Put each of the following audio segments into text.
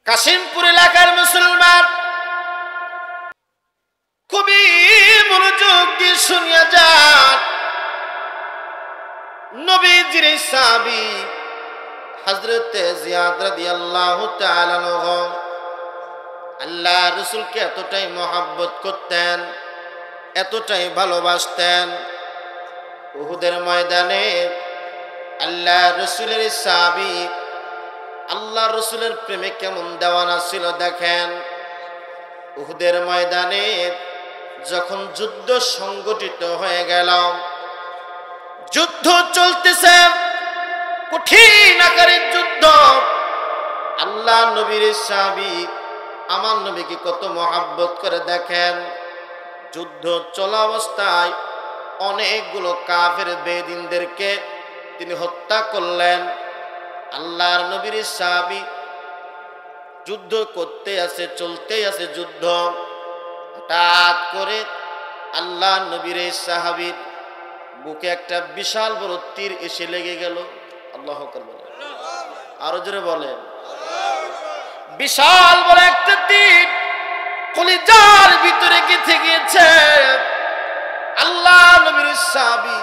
কাশিমপুর এলাকার মুসলমান খুবই মনোযোগ দিয়ে শুনিয়া যান। নবীজির সাহাবী হযরত জিয়াদ রাদিয়াল্লাহু তাআলা আনহু আল্লাহ রাসূলকে এতটাই মহব্বত করতেন, এতটাই ভালোবাসতেন, উহুদের ময়দানে আল্লাহ রাসূলের সাহাবী আল্লাহ রাসূলের প্রেমে কেমন দেওয়ানা ছিল দেখেন। উহুদের ময়দানে যখন যুদ্ধ সংগঠিত হয়ে গেল, যুদ্ধ চলতেছে, কঠিন আকারের যুদ্ধ। আল্লাহ নবীর সাহাবী আমার নবীকে কত মহব্বত করে দেখেন। যুদ্ধ চলা অবস্থায় অনেকগুলো কাফের বেদিনদেরকে তিনি হত্যা করলেন। আল্লাহর নবীর সাহাবী যুদ্ধ করতে আছে, চলতে আছে যুদ্ধ। হঠাৎ করে আল্লাহ নবীর সাহাবীর বুকে একটা বিশাল বড় তীর এসে লেগে গেল। আল্লাহু আকবার বলেন, আরো জোরে বলেন। বিশাল বড় একটা তীর কলিজার ভিতরে গেঁথে গিয়েছে। আল্লাহ নবীর সাহাবী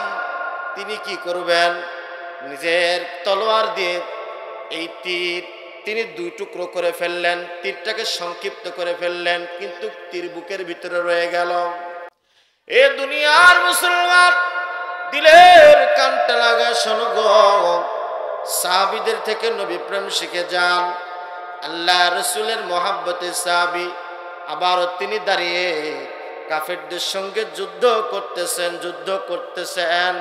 তিনি কি করবেন? নিজের তলোয়ার দিয়ে এই তীর তিনি দুই টুকরো করে ফেললেন, তীরটাকে সংক্ষিপ্ত করে ফেললেন, কিন্তু তীর বুকের ভিতরে রয়ে গেল। এ দুনিয়ার মুসলমান দিলের কানটা লাগা শোনো গো, সাহাবীদের থেকে নবী প্রেম শিখে যান। আল্লাহ রাসূলের মহব্বতে সাহাবী আবার তিনি দাঁড়িয়ে কাফেরদের সঙ্গে যুদ্ধ করতেছেন,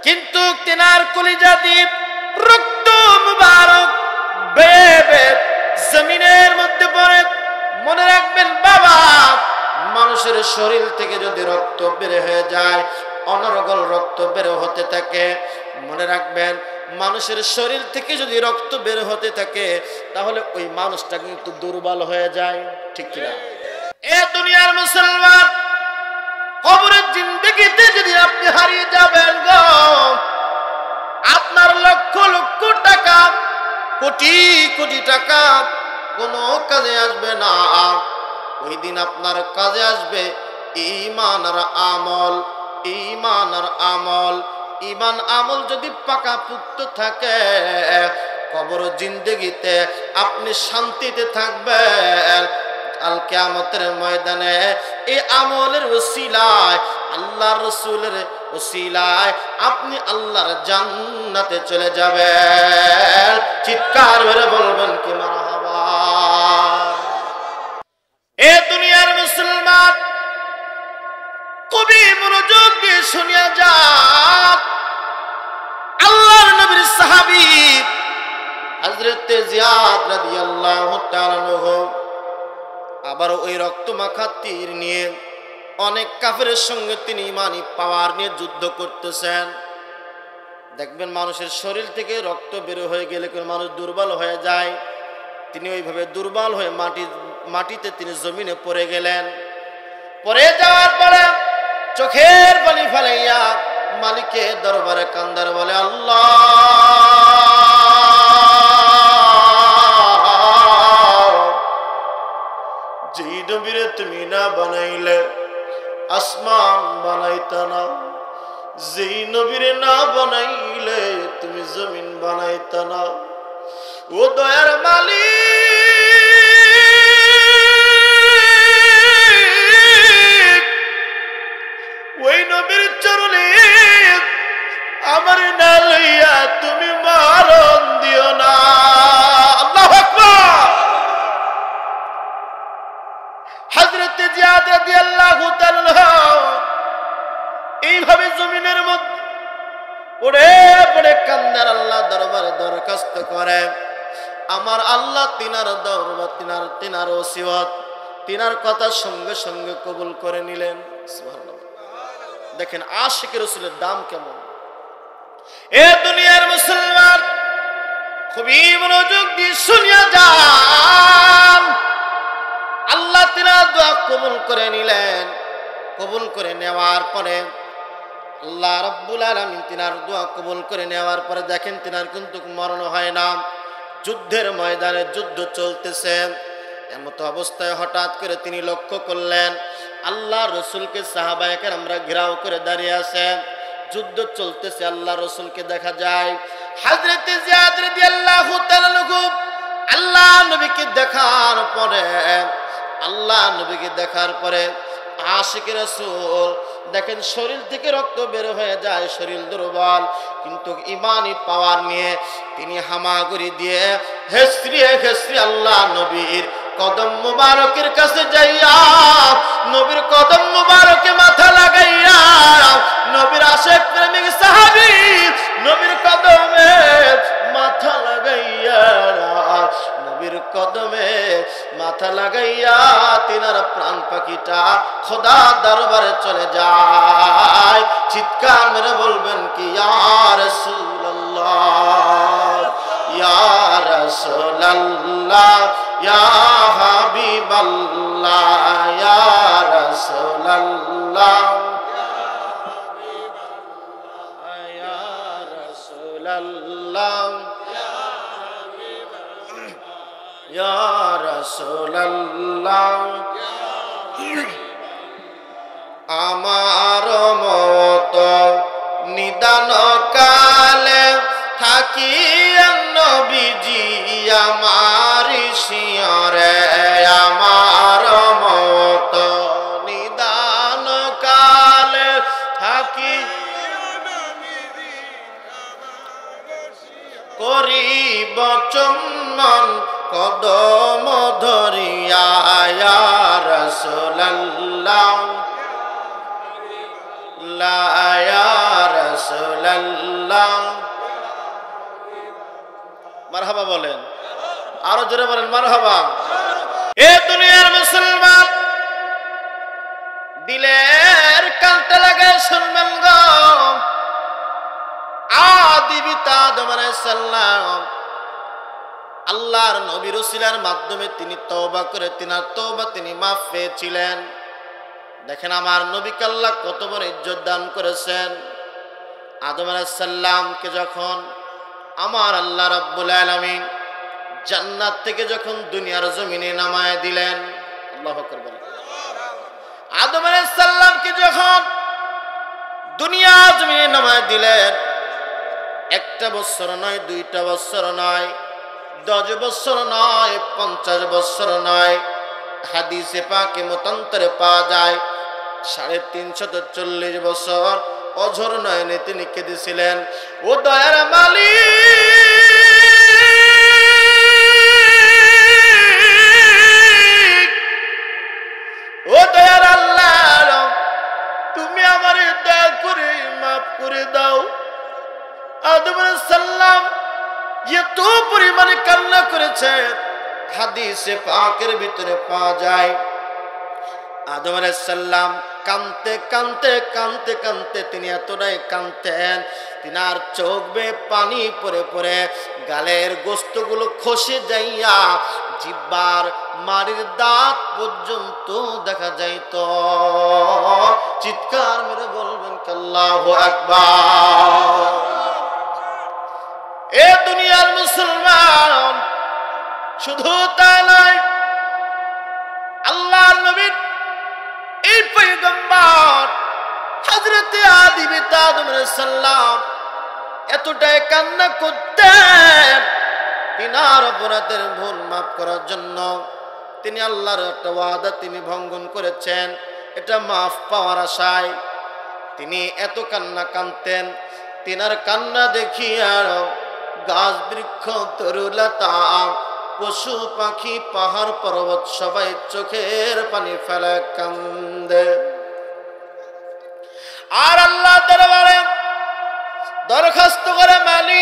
কিন্তু তিনার কলিজা দিয়ে রক্ত মুবারক বেবে জমিনের মধ্যে পড়ে। মনে রাখবেন বাবা, মানুষের শরীর থেকে যদি রক্ত বের হয়ে যায়, অনর্গল রক্ত বের হতে থাকে, মনে রাখবেন মানুষের শরীর থেকে যদি রক্ত বের হতে থাকে তাহলে ওই মানুষটা কিন্তু দুর্বল হয়ে যায়, ঠিক কিনা? এ দুনিয়ার মুসলমান, কবরের জিন্দেগিতে যদি আপনি হারিয়ে যাবেন গো, আপনার লক্ষ লক্ষ টাকা, কোটি কোটি টাকা কোনো কাজে আসবে না। ওই দিন আপনার কাজে আসবে ঈমান আর আমল। ঈমান আর আমল, ঈমান আমল যদি পাকাপোক্ত থাকে, কবর জিন্দেগিতে আপনি শান্তিতে থাকবেন। কাল কিয়ামতের ময়দানে এই আমলের ওসিলায়, আল্লাহর রাসূলের ওসিলায় আপনি আল্লাহর জান্নাতে চলে যাবেন। চিৎকার করে বলবেন কি মারহাবা। এ দুনিয়ার মুসলমান খুবই মনোযোগ দিয়ে শুনিয়া যান। আল্লাহর নবীর সাহাবী হযরত জিয়াদ রাদিয়াল্লাহু তাআলা আনহু আবার ওই রক্তমাখা তীর নিয়ে অনেক কাফেরের সঙ্গে তিনি ঈমানি পাওয়ার নিয়ে যুদ্ধ করতেছেন। দেখবেন মানুষের শরীর থেকে রক্ত বের হয়ে গেলে কোন মানুষ দুর্বল হয়ে যায়, তিনি ওইভাবে দুর্বল হয়ে মাটিতে তিনি জমিনে পড়ে গেলেন। পড়ে যাওয়ার পরে চোখের পানি ফেলাইয়া মালিকের দরবারে কান্দার বলে, আল্লাহ যেই নবীরে তুমি না বানাইলে আসমান বানাইতা না, যেই নবীরে না বানাইলে তুমি জমিন বানাইতা না। ও দয়ার মালিক, ওই নবীর চরণে আমার না লইয়া তুমি মারণ দিও না। আল্লাহু আকবার। হযরত জিয়াদ রাদিয়াল্লাহু তাআলা এইভাবে জমিনের মধ্যে পড়ে পড়ে কান্দার আল্লাহ দরবারে দরখাস্ত করে। আমার আল্লাহ তিনার দরবার, তিনার ওসিয়ত, তিনার কথা সঙ্গে সঙ্গে কবুল করে নিলেন। সুবহানাল্লাহ। দেখেন আশিক রাসূলের দাম কেমন। এ দুনিয়ার মুসলমান খুবই মনোযোগ দিয়ে শুনিয়া যান। আল্লাহ তিনার দোয়া কবুল করে নিলেন। কবুল করে নেওয়ার পরে আল্লাহ রাব্বুল আলামিন তিনার দোয়া কবুল করে নেওয়ার পরে দেখেন তিনার কিন্তু মরণ হয় না। যুদ্ধের ময়দানে যুদ্ধ চলতেছে। এমত অবস্থায় হঠাৎ করে তিনি লক্ষ্য করলেন আল্লাহ রসুলকে সাহাবায়ে কেরামরা ঘেরাও করে দাঁড়িয়ে আছেন, যুদ্ধ চলতেছে, আল্লাহ রসুলকে দেখা যায়। হযরতে জিয়াদ রাদিয়াল্লাহু তাআলা আনহু আল্লাহ নবীকে দেখার পরে আশিকে রাসূল দেখেন শরীর থেকে রক্ত বের হয়ে যায়, শরীর দুর্বল, কিন্তু ইমানি পাওয়ার নিয়ে তিনি হামাগুড়ি দিয়ে হেসরি আল্লাহ নবীর কদম মুবারকের কাছে যাইয়া নবীর কদম মুবারকে মাথা লাগাইয়া নবীর আশিক প্রেমিক সাহাবী নবীর কদমে মাথা লাগাইয়া তিনার প্রাণ পাখিটা খোদার দরবারে চলে যায়। চিৎকার মেরে বলবেন কি ইয়া রাসূলুল্লাহ, ইয়া রাসূলুল্লাহ, ইয়া হাবিবাল্লাহ, ইয়া রাসূলুল্লাহ, ইয়া রাসূলুল্লাহ, ইয়া রাসূলুল্লাহ। আমার মত নিদান কালে থাকি নবীজি আমার শিয়রে, আমার মত নিদান কালে থাকি করিব চুম্বন কদম ধরিয়া, ইয়া রাসূলুল্লাহ, ইয়া রাসূলুল্লাহ। মারহাবা বলেন, আরো জোরে বলেন মারহাবা। এ দুনিয়ার মুসলমান দিলের কানটা লাগায় শুনবেন গো, আদি পিতা আদম আলাইহিস সালাম আল্লাহর নবীর ওসিলার মাধ্যমে তিনি তওবা করে তিনার তওবা তিনি মাফ পেয়েছিলেন। দেখেন আমার নবীকে আল্লাহ কত বড় ইজ্জত দান করেছেন। আদম আলাইহিস সালামকে যখন আমার আল্লাহ রাব্বুল আলামিন জান্নাত থেকে যখন দুনিয়ার জমিনে নামায় দিলেন, আল্লাহু আকবার বলেন, আদম আলাইহিস সালামকে যখন দুনিয়ার জমিনে নামায় দিলেন, একটা বছর নয়, 2টা বছর নয়, 10 বছর নয়, 50 বছর নয়, হাদিসে পাকে মতান্তরে পাওয়া যায় 350 বছর অঝর নয়নে তিনি কেঁদেছিলেন। ও দয়ার মালিক, ও দয়ার আল্লাহ, তুমি আমারে দয়া করে মাফ করে দাও। আদম আলাইহিস সালাম এত পরিমাণে কান্না করেছে, হাদিসে পাকের ভিতরে পাওয়া যায় আদম আলাইহিস সালাম কাঁদতে কাঁদতে কাঁদতে কাঁদতে তিনি এতটাই কাঁদতেন, তিনার চোখ বেয়ে পানি পড়ে পড়ে গালের গোস্তগুলো খসে যাইয়া জিহ্বার মাড়ির দাঁত পর্যন্ত দেখা যাইত। চিৎকার মেরে বলবেন আল্লাহু আকবার। এ দুনিয়ার মুসলমান শুধু তাই নয়, আল্লাহর নবীর এই পয়গম্বর হযরতে আদি পিতা আদম আলাইহিস সালাম এতটাই কান্না করতেন, তিনার অপরাধের ভুল মাফ করার জন্য তিনি আল্লাহর একটা ওয়াদা তিনি ভঙ্গন করেছেন, এটা মাফ পাওয়ার আশায় তিনি এত কান্না কাঁদতেন। তিনার কান্না দেখিয়া গাছ বৃক্ষ তরুলতা পশু পাখি পাহাড় পর্বত সবাই চোখের পানি ফেলে কান্দে। আর আল্লাহ দরবারে দরখাস্ত করে, মালিক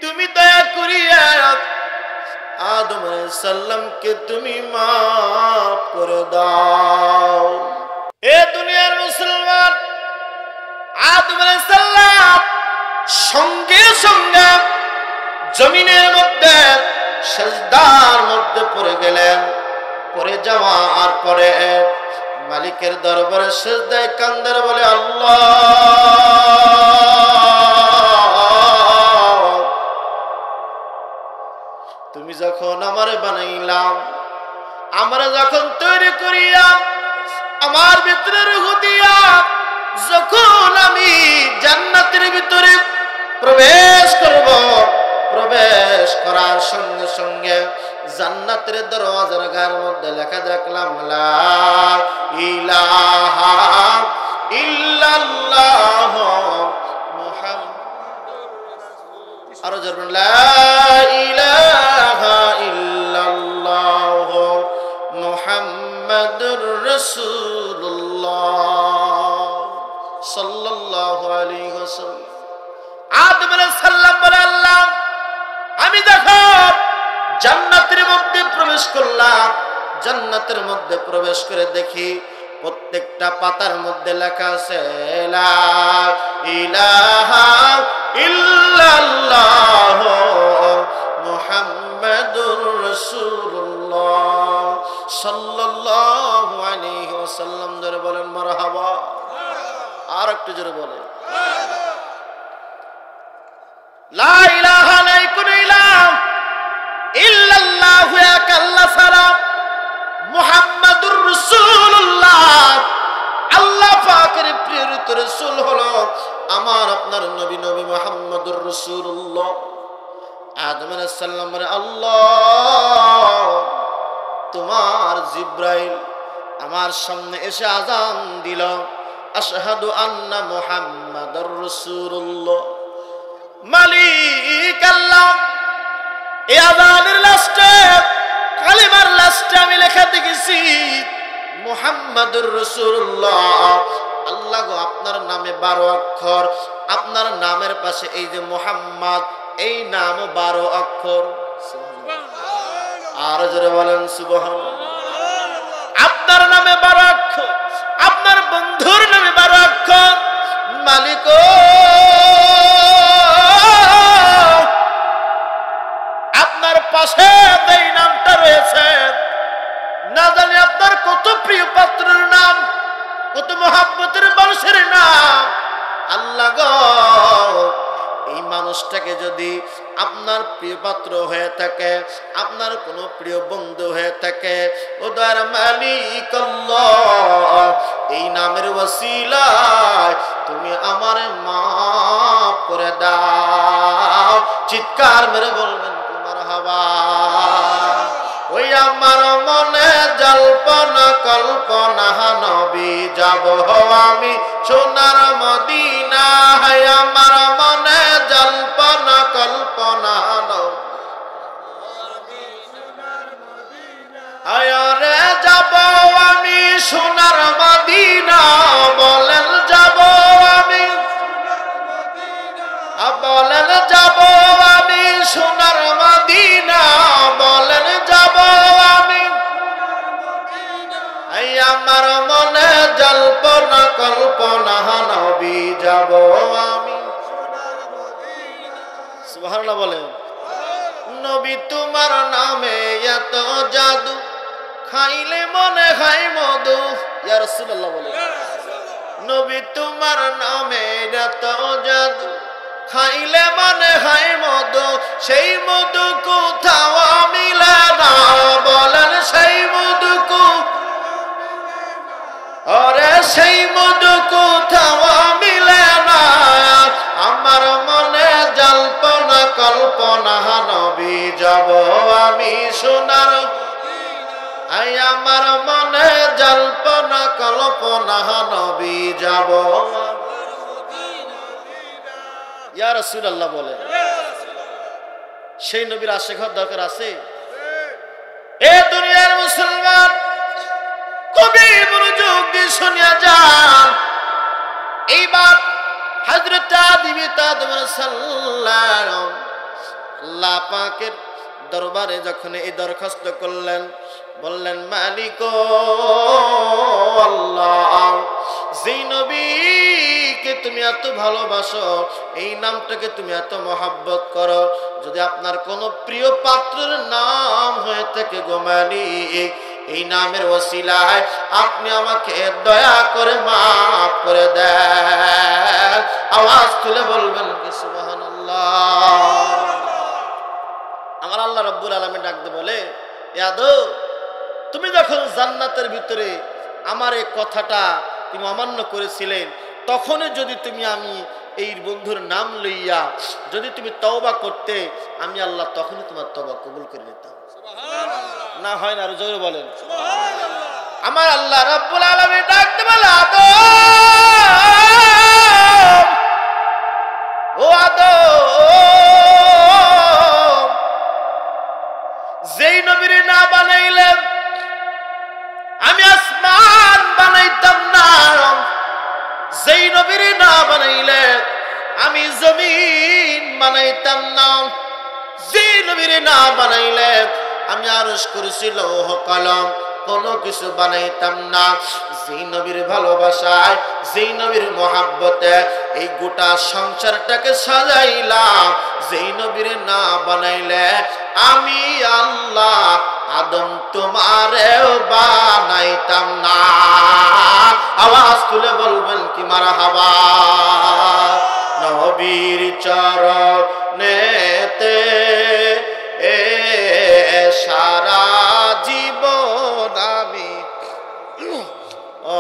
তুমি দয়া করিয়া আদম আলাইহিস সালামকে তুমি মাফ করে দাও। এ দুনিয়ার মুসলমান আদম আলাইহিস সালাম সঙ্গে সঙ্গে জমিনের মধ্যে সিজদার মধ্যে পড়ে গেলেন। পড়ে যাওয়ার পরে মালিকের দরবারে সিজদায় কান্দার বলে আল্লাহ তুমি যখন আমারে বানাইলাম আমরা যখন তৈরি করিয়া আমার ভিতরে রূহ দিয়া যখন আমি জান্নাতের ভিতরে প্রবেশ করব প্রবেশ করার সঙ্গে সঙ্গে জান্নাতের দরওয়াজার গায়ের মধ্যে লেখা দেখলাম লা ইলাহা ইল্লাল্লাহ মুহাম্মাদুর আরো জোরে লা ইলাহা ইল্লাল্লাহ মুহাম্মাদুর রাসূলুল্লাহ সাল্লাল্লাহু আলাইহি ওয়াসাল্লাম। আদম আলাইহিস সালাম বলে আল্লাহ আমি দেখো জান্নাতের মধ্যে প্রবেশ করলাম, জান্নাতের মধ্যে প্রবেশ করে দেখি প্রত্যেকটা পাতার মধ্যে লেখা আছে লা ইলাহা ইল্লাল্লাহ মুহাম্মাদুর রাসূলুল্লাহ সাল্লাল্লাহু আলাইহি ওয়াসাল্লাম। জোরে বলেন মারহাবা। আর একটু জোরে বলেন লা ইলাহা নাই কোন ইলাহ ইল্লাল্লাহু আল্লাহ সালাম মুহাম্মাদুর রাসূলুল্লাহ আল্লাহ পাকের প্রেরিত রাসূল হলো আমার আপনার নবী নবী মুহাম্মাদুর রাসূলুল্লাহ। আদম আলাইহিস সালাম বলে আল্লাহ তোমার জিবরাইল আমার সামনে এসে আযান দিল আশহাদু আন্না মুহাম্মাদুর রাসূলুল্লাহ। মালিক আল্লাহ এই আযানের লাস্টে কালিমার লাস্টে আমি লেখা দেখেছি মুহাম্মাদুর রাসূলুল্লাহ। আল্লাহ গো আপনার নামে 12 অক্ষর, আপনার নামের পাশে এই যে মুহাম্মদ এই নামও 12 অক্ষর। আর জোরে বলেন সুবহানাল্লাহ। আপনার নামে 12 অক্ষর, আপনার বন্ধুর নামে 12 অক্ষর। মালিক আপনার পাশে এই নামটা রয়েছে, না জানি আপনার কত প্রিয় পাত্রের নাম, কত মহাব্বতের মানুষের নাম। আল্লাহ গো এই মানুষটাকে যদি আপনার প্রিয় পাত্র হয়ে থাকে, আপনার কোনো প্রিয় বন্ধু হয়ে থাকে, ও দয়ার মালিক আল্লাহ এই নামের ওসিলায় তুমি আমারে মাফ করে দাও। চিৎকার মেরে বলবেন মারহাবা। ওই আমার মনে জল্পনা কল্পনা নবী যাব আমি সোনার মদিনা। আমার মনে জল্পনা কল্পনা আরে যাব আমি সোনার মদিনা। বলেন যাব আমি, বলেন যাব আমি সোনার মদিনা। বলেন যাব আমি, আমার মনে জল্পনা কল্পনা নবী যাব আমি। সুবহানাল্লাহ বলেন। নবী তোমার নামে এত জাদু, খাইলে মনে হয় মধু। ইয়া রাসূলুল্লাহ বলেন। নবী তোমার নামে এত জাদু, খাইলে মনে হয় মধু। সেই মধু কোথাও মিলে না। বলেন সেই মধু আরে সেই মধু কোথাও মিলে না। আমার মনে জল্পনা কল্পনা নবী যাব আমি সোনার। আমার মনে জল্পনা কল্পনা নবী যাব। ইয়া রাসূলুল্লাহ বলে সেই নবীর আশিক হওয়ার দরকার আছে? এ দুনিয়ার মুসলমান খুবই মনোযোগ দিয়ে শুনিয়া যান। এইবার হযরত আদম আলাইহিস সালাম আল্লাহ পাকের দরবারে যখন এই দরখাস্ত করলেন, বললেন মালিক আল্লাহ যেই নবীকে তুমি এত ভালোবাসো, এই নামটাকে তুমি এত মহব্বত করো, যদি আপনার কোনো প্রিয় পাত্রের নাম হয়ে থাকে গো মালিক, এই নামের ওসিলায় আপনি আমাকে দয়া করে মাফ করে দেন। আওয়াজ তুলে বলবেন কি সুবহানাল্লাহ। আমার আল্লাহ রাব্বুল আলামিন ডাকতে বলে, এ আদম, তুমি যখন জান্নাতের ভিতরে আমার এই কথাটা তুমি অমান্য করেছিলেন, তখনই যদি তুমি আমি এই বন্ধুর নাম লইয়া যদি তুমি তওবা করতে, আমি আল্লাহ তখনই তোমার তওবা কবুল করে নিতাম। না হয় না? আরো জোরে বলেন সুবহানাল্লাহ। আমার আল্লাহ রাব্বুল আলামিন ডাকতে বলে, আদম, ও আদম, যেই নবীর না বানাইলেন আমি আসমান বানাইতাম না, যেই নবীর না বানাইলে আমি জমিন বানাইতাম না, যেই নবীর না বানাইলে আমি আরশ কুরসি লৌহ কলম কোনো কিছু বানাইতাম না। যেই নবীর ভালোবাসায়, যেই নবীর মহাব্বতে এই গোটা সংসারটাকে সাজাইলাম, যেই নবীর না বানাইলে আমি আল্লাহ আদম তোমারেও বানাইতাম না। আওয়াজ তুলে বলবেন কি মারহাবা। নবীর চরণেতে সারা জীবন আমি, ও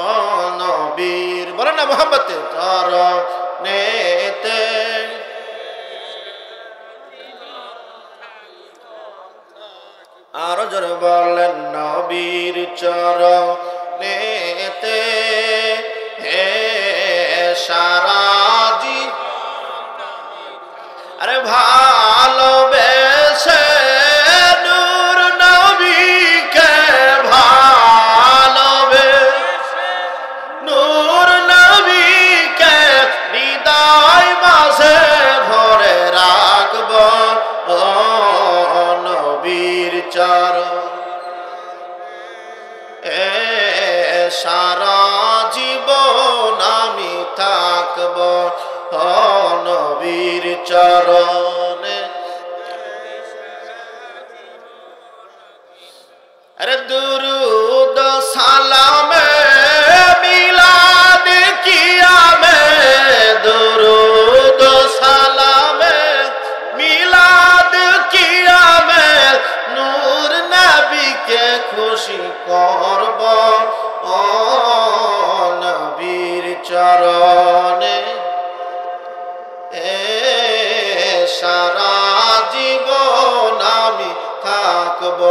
নবীর বলেন না মুহাম্মদের চরণেতে আরো জোরে বলেন, নবীর চরণেতে সারা জীবন। আরে ভালোবেসে নূর নবীকে, ভালোবেসে নূর নবীকে হৃদয় মাঝে ভরে রাখব, ও নবীর চরণ সারা জীবন আমি থাকব, ও নবীর চরণে। আরে দুরুদ সালামে মিলাদ কিয়ামে, দুরুদ সালামে মিলাদ কিয়ামে নূর নবীকে খুশি করব, ও নবীর চরণে সারা জীবন আমি থাকব,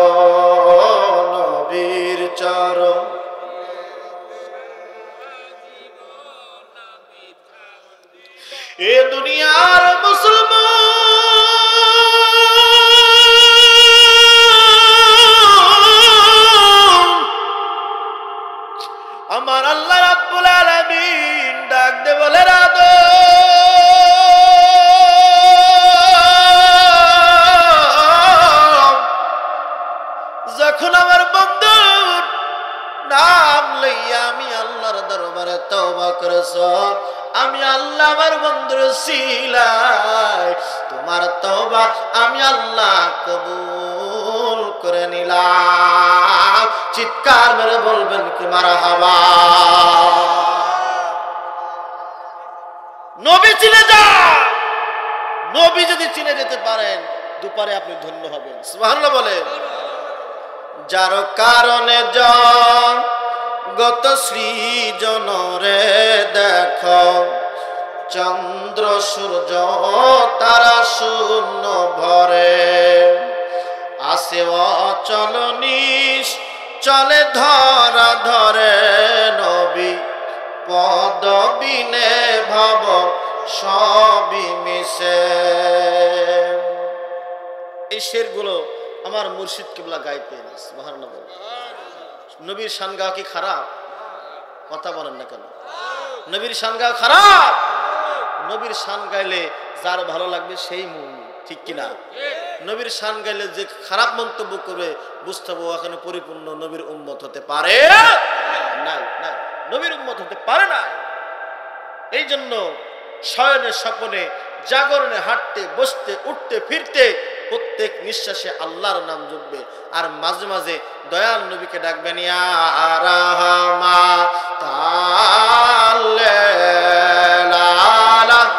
নবীর চরণ। এ দুনিয়ার মুসলমান, আমার আল্লাহ রাব্বুল আলামিন ডাক দে বলে, যখন আমার বন্ধুর নাম লইয়া আমি আল্লাহর দরবারে তওবা করেছ, আমি আল্লাহ আমার বন্ধুর সিলায় তোমার তওবা আমি আল্লাহ কবুল করে নিলাম। চিৎকার মেরে বলবেন কি মারহাবা। নবী চিনে যান, নবী যদি চিনে যেতে পারেন দুপারে আপনি ধন্য হবেন। সুবহানাল্লাহ বলেন। যার কারণে জগৎ সৃজন রে দেখ, চন্দ্র সূর্য তারা শূন্য ভরে, আসে অচল নিশ চলে ধরা ধরে, নবী পদ বিনে ভব সবই মিশে। এই শেরগুলো আমার মুর্শিদ কিবলা গাইতেন। সুবহানাল্লাহ। নবীর শান গাওয়া কি খারাপ? কথা বলেন না কেন? নবীর শান গাওয়া খারাপ? নবীর শান গাইলে যার ভালো লাগবে সেই মুমিন, ঠিক কিনা? নবীর শান গাইলে যে খারাপ মন্তব্য করবে বুঝতে হবে এখানে পরিপূর্ণ নবীর উম্মত হতে পারে নাই, নাই, নবীর উম্মত হতে পারে না। এই জন্য শয়নে স্বপনে জাগরণে হাঁটতে বসতে উঠতে ফিরতে প্রত্যেক নিঃশ্বাসে আল্লাহর নাম জপবে আর মাঝে মাঝে দয়াল নবীকে ডাকবেন ইয়া রাহমাতাল লিল আলামিন।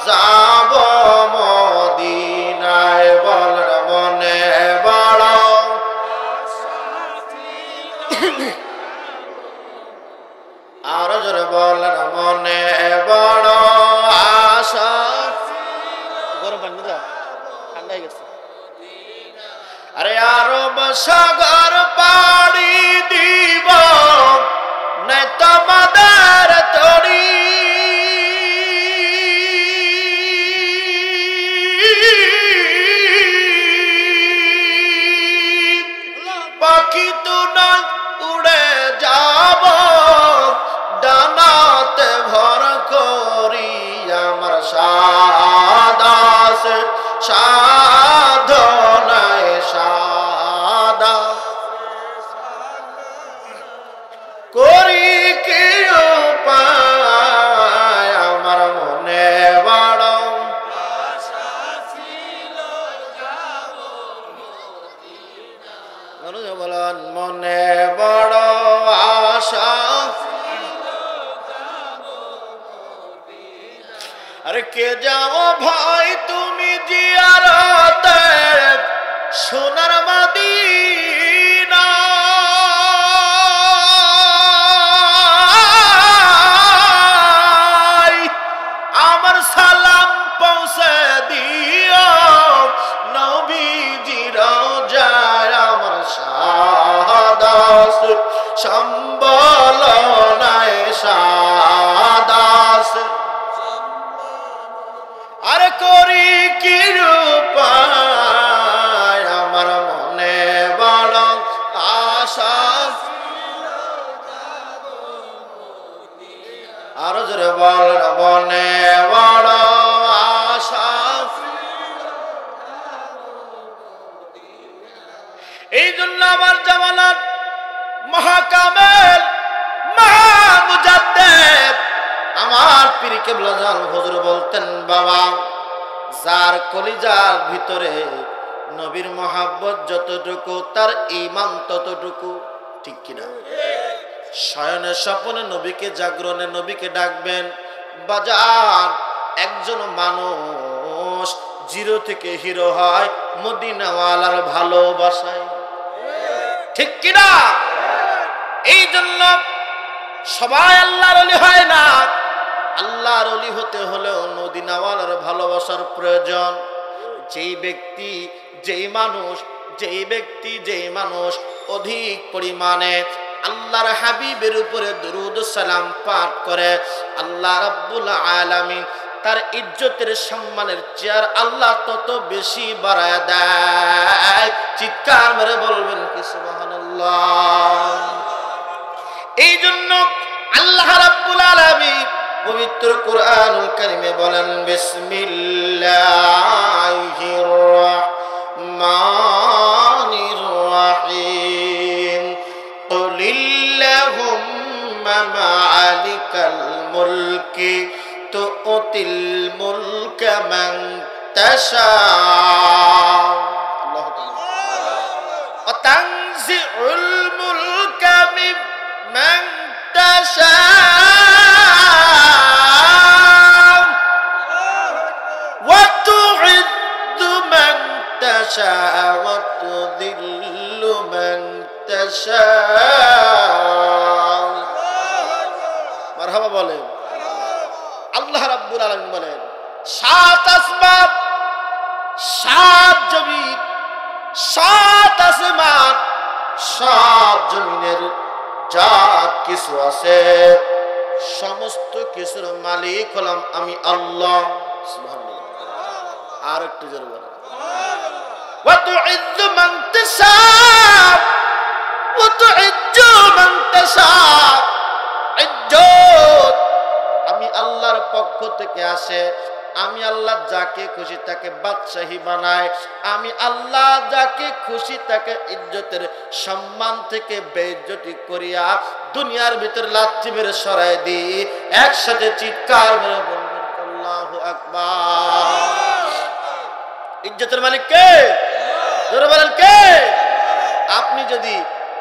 যাব মদিনায় বল মনে বড় আর জোরে বল মনে বড় আশা। গরম পানি দাও, ঠান্ডা হয়ে গেছে। আরে আরব সাগর পাড়ি দিব নাই তোমাদের তরি, পাখি তো না উড়ে যাব ডানাতে ভর করি আমার সাদাস সাধনায় সাদা করি কি উপায় আমার মনে বড় বলেন মনে বড় আশা। আরে কে যাও ভাই তুমি জিয়ারতে সোনার মদিনা, আমার সালাম পৌঁছে দিও নবীজির রওজায় আমার সাদাস সম্বল নাই সাদাস আর করি কি রূপায় আমার মনে বড় আশা। আর জোরে বল মনে বড় আশা। এই জন্য আমার জামানার মহাকামেল মহামুজাদ্দেদ আমার পীর কেবলা জান হুজুর বলতেন, বাবা যার কলিজার ভিতরে নবীর মহাব্বত যতটুকু তার ঈমান ততটুকু, ঠিক কিনা? শয়নে স্বপ্নে নবীকে জাগরণে নবীকে ডাকবেন। বাজার একজন মানুষ জিরো থেকে হিরো হয় মদিনাওয়ালার ভালোবাসায়, ঠিক কিনা? এই জন্য সবাই আল্লাহর ওলি হয় না, আল্লাহর ওলি হতে হলেও মদিনাওয়ালার ভালোবাসার প্রয়োজন। যেই ব্যক্তি যেই মানুষ অধিক পরিমাণে আল্লাহর হাবিবের উপরে দরুদ সালাম পাঠ করে, আল্লাহ রাব্বুল আলামিন তার ইজ্জতের সম্মানের চেয়ার আল্লাহ তত বেশি বাড়ায় দেয়। চিৎকার মেরে বলবেন কি সুবহানাল্লাহ। এই জন্য আল্লাহ রাব্বুল আলামিন পবিত্র কুরআনুল কারীমে বলেন, বিসমিল্লাহির রাহমানির রাহিম, কুলিল্লাহুম্মা মালিকাল মুলকি তুতিল মুলকা মান তাশা আল্লাহু তাআলা ওয়া তানজিউল মুলকা মিম্মান তাশা ওয়া তু'ইদ্দু মান তাশা ওয়া তুযিল্লু মান তাশা। মারহাবা বলেন। রব্বুল আলামিন বলেন, 7 আসমান, 7 জমিন, 7 আসমান, 7 জমিনের যা কিছু আছে সমস্ত কিছুর মালিক হলাম আমি আল্লাহ। সুবহানাল্লাহ। আর একটু জোরে বলেন, ওয়া তুইজ্জু মান তাশা ওয়া তুইজ্জু মান তাশা। ইজ্জত আমি আল্লাহর পক্ষ থেকে আসে। আমি আল্লাহ যাকে খুশি তাকে বাদশাহী বানায়। আমি আল্লাহ যাকে খুশি তাকে ইজ্জতের সম্মান থেকে বেইজ্জতি করিয়া দুনিয়ার ভিতর লাথি মেরে সরাই দিই। একসাথে চিৎকার মেরে বলবেন আল্লাহু আকবার। ইজ্জতের মালিক কে? জোরে বলেন কে? আপনি যদি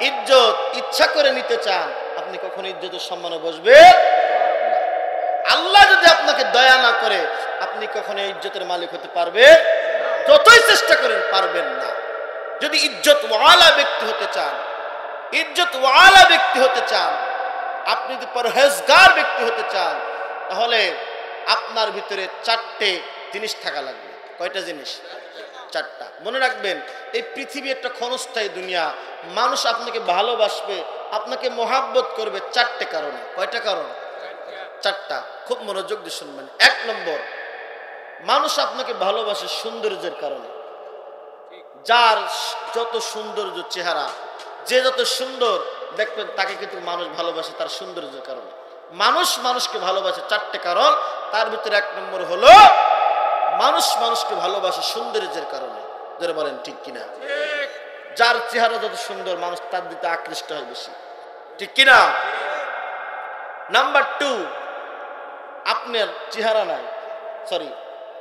ইজ্জত ইচ্ছা করে নিতে চান, আপনি কখনো ইজ্জতের সম্মানে বসবেন। আল্লাহ যদি আপনাকে দয়া না করে, আপনি কখনো ইজ্জতের মালিক হতে পারবেন? যতই চেষ্টা করেন পারবেন না। যদি ইজ্জত ওয়ালা ব্যক্তি হতে চান, ইজ্জত ওয়ালা ব্যক্তি হতে চান, আপনি যদি পরহেজগার ব্যক্তি হতে চান, তাহলে আপনার ভিতরে 4টে জিনিস থাকা লাগবে। কয়টা জিনিস? 4টা। মনে রাখবেন, এই পৃথিবী একটা ক্ষণস্থায়ী দুনিয়া। মানুষ আপনাকে ভালোবাসবে, আপনাকে মহাব্বত করবে 4টে কারণে। কয়টা কারণ? 4টা। খুব মনোযোগ দিয়ে শুনবেন। 1 নম্বর, মানুষ আপনাকে ভালোবাসে সৌন্দর্যের কারণে। যার যত সৌন্দর্য চেহারা, যে যত সুন্দর দেখবেন তাকে কিন্তু মানুষ ভালোবাসে তার সৌন্দর্যের কারণে। মানুষ মানুষকে ভালোবাসে 4টে কারণ। তার ভিতরে 1 নম্বর হলো মানুষ মানুষকে ভালোবাসে সৌন্দর্যের কারণে। যারা বলেন ঠিক কিনা? যার চেহারা যত সুন্দর মানুষ তার দিকে আকৃষ্ট হয় বেশি। ঠিক কিনা? নাম্বার 2, আপনার চেহারা নাই, সরি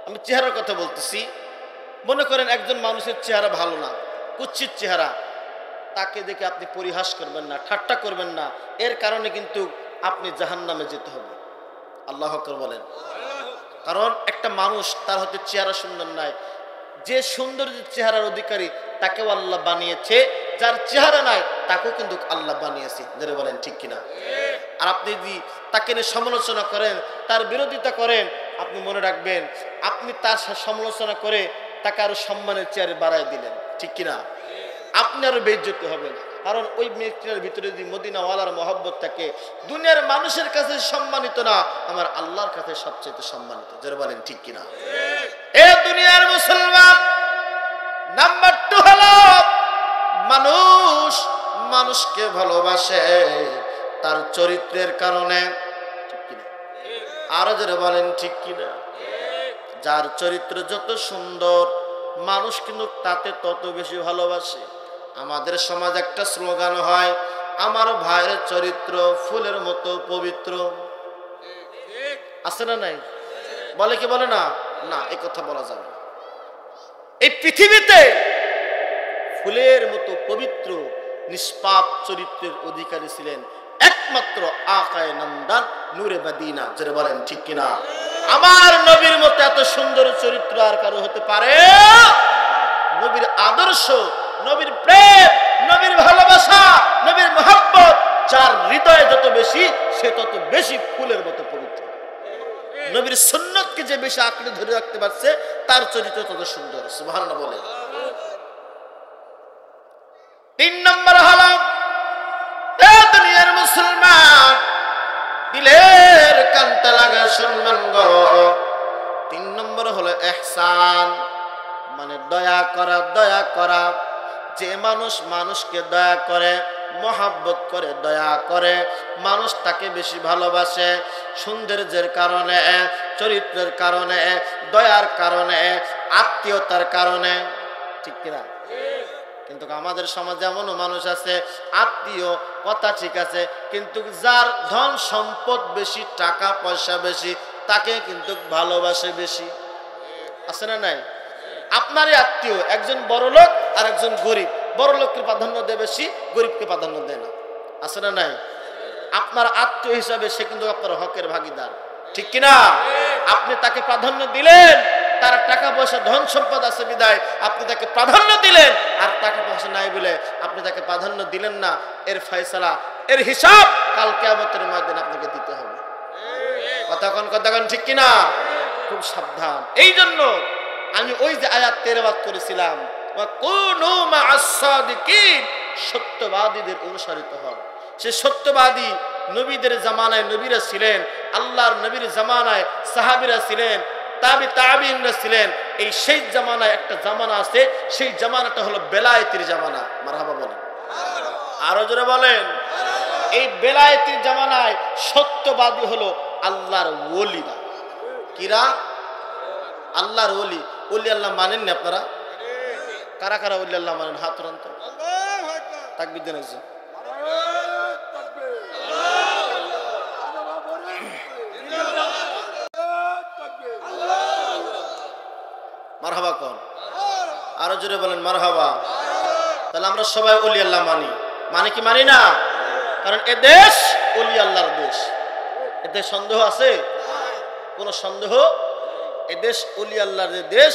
আমি চেহারার কথা বলতেছি। মনে করেন একজন মানুষের চেহারা ভালো না, কুৎসিত চেহারা, তাকে দেখে আপনি পরিহাস করবেন না, ঠাট্টা করবেন না। এর কারণে কিন্তু আপনি জাহান্নামে যেতে হবে। আল্লাহু আকবার বলেন। কারণ একটা মানুষ তার হয়তো চেহারা সুন্দর নাই, যে সুন্দর চেহারার অধিকারী তাকেও আল্লাহ বানিয়েছে, যার চেহারা নাই তাকেও কিন্তু আল্লাহ বানিয়েছে। যারা বলেন ঠিক কিনা? আর আপনি যদি তাকে নিয়ে সমালোচনা করেন, তার বিরোধিতা করেন, আপনি মনে রাখবেন আপনি তার সমালোচনা করে তাকে আরো সম্মানের চেয়ারে বাড়ায় দিলেন। ঠিক কিনা? আপনি আরো বেইজ্জতি হবেন। কারণ ওই ব্যক্তির ভিতরে যদি মদিনাওয়ালার মহব্বত থাকে, দুনিয়ার মানুষের কাছে সম্মানিত না, আমার আল্লাহর কাছে সবচেয়ে সম্মানিত। যারা বলেন ঠিক কিনা? এ দুনিয়ার মুসলমান, নাম্বার 2 হলো মানুষ মানুষকে ভালোবাসে তার চরিত্রের কারণে। ঠিক কিনা? আরো যারা বলেন ঠিক কিনা? যার চরিত্র যত সুন্দর, মানুষ কিন্তু তাতে তত বেশি ভালোবাসে। আমাদের সমাজ একটা স্লোগান হয়, আমার ভাইয়ের চরিত্র ফুলের মতো পবিত্র। আছে না নাই? বলে কি বলে না? না, এই কথা বলা যাবে না। এই পৃথিবীতে ফুলের মতো পবিত্র নিষ্পাপ চরিত্রের অধিকারী ছিলেন একমাত্র আকায়ে নামদান নূরে মদিনা। যারা বলেন ঠিক কিনা? আমার নবীর মতো এত সুন্দর চরিত্র আর কারো হতে পারে? নবীর আদর্শ, নবীর প্রেম, নবীর ভালোবাসা, নবীর মহব্বত যার হৃদয়ে যত বেশি, সে তত বেশি ফুলের মতো পবিত্র। নবীর সুন্নতকে যে বেশি আঁকড়ে ধরে রাখতে পারছে, তার চরিত্র তত সুন্দর। সুবহানাল্লাহ বলে। 3 নম্বর হলো, এ দুনিয়ার মুসলমান, দিলের কান্তা লাগা সম্মান গো। 3 নম্বর হলো ইহসান, মানে দয়া করা। দয়া করা, যে মানুষ মানুষকে দয়া করে, মহাব্বত করে, দয়া করে, মানুষ তাকে বেশি ভালোবাসে সৌন্দর্যের কারণে, চরিত্রের কারণে, দয়ার কারণে, আত্মীয়তার কারণে। ঠিক কিনা? কিন্তু আমাদের সমাজে এমনও মানুষ আছে, আত্মীয় কথা ঠিক আছে, কিন্তু যার ধন সম্পদ বেশি, টাকা পয়সা বেশি, তাকে কিন্তু ভালোবাসে বেশি। আছে না নাই? আপনারই আত্মীয় একজন বড় লোক আর একজন গরিব, বড় লোককে প্রাধান্য দেয় বেশি, গরিবকে প্রাধান্য দেয় না। আছে না নাই? আপনার আত্মীয় হিসাবে সে কিন্তু আপনার হকের ভাগিদার। ঠিক কিনা? আপনি তাকে প্রাধান্য দিলেন, তার টাকা পয়সা ধন সম্পদ আছে বিদায় আপনি তাকে প্রাধান্য দিলেন, আর টাকা পয়সা নাই বলে আপনি তাকে প্রাধান্য দিলেন না। এর ফয়সালা, এর হিসাব কাল কিয়ামতের ময়দানে আপনাকে দিতে হবে। কথাক্ষণ ঠিক কিনা? খুব সাবধান। এই জন্য আমি ওই যে আয়াত তেলাওয়াত করেছিলাম, ওয়া কুনু মা'আস সাদিকিন, সত্যবাদীদের অনুসরিত হন। সে সত্যবাদী নবীদের জামানায় নবীরা ছিলেন, আল্লাহর নবীর জামানায় সাহাবীরা ছিলেন, তাবিঈনরা ছিলেন। এই সেই জামানায় একটা জামানা আছে, সেই জামানাটা হলো বেলায়েতের জামানা। মারহাবা বলেন, আরো জোরে বলেন। এই বেলায়েতের জামানায় সত্যবাদী হলো আল্লাহর ওলিরা। কিরা? আল্লাহর ওলি। ওলি আল্লাহ মানেন না আপনারা? কারা কারা ওলি আল্লাহ মানেন? হাত তুলেন তো। তাকবীর দেন একজন। মারহাবা কোন? আরো জোরে বলেন মারহাবা। তাহলে আমরা সবাই ওলি আল্লাহ মানি। মানে কি মানি না? কারণ এ দেশ ওলি আল্লাহর দেশ। এতে সন্দেহ আছে? কোন সন্দেহ? এ দেশ ওলি আল্লাহর দেশ।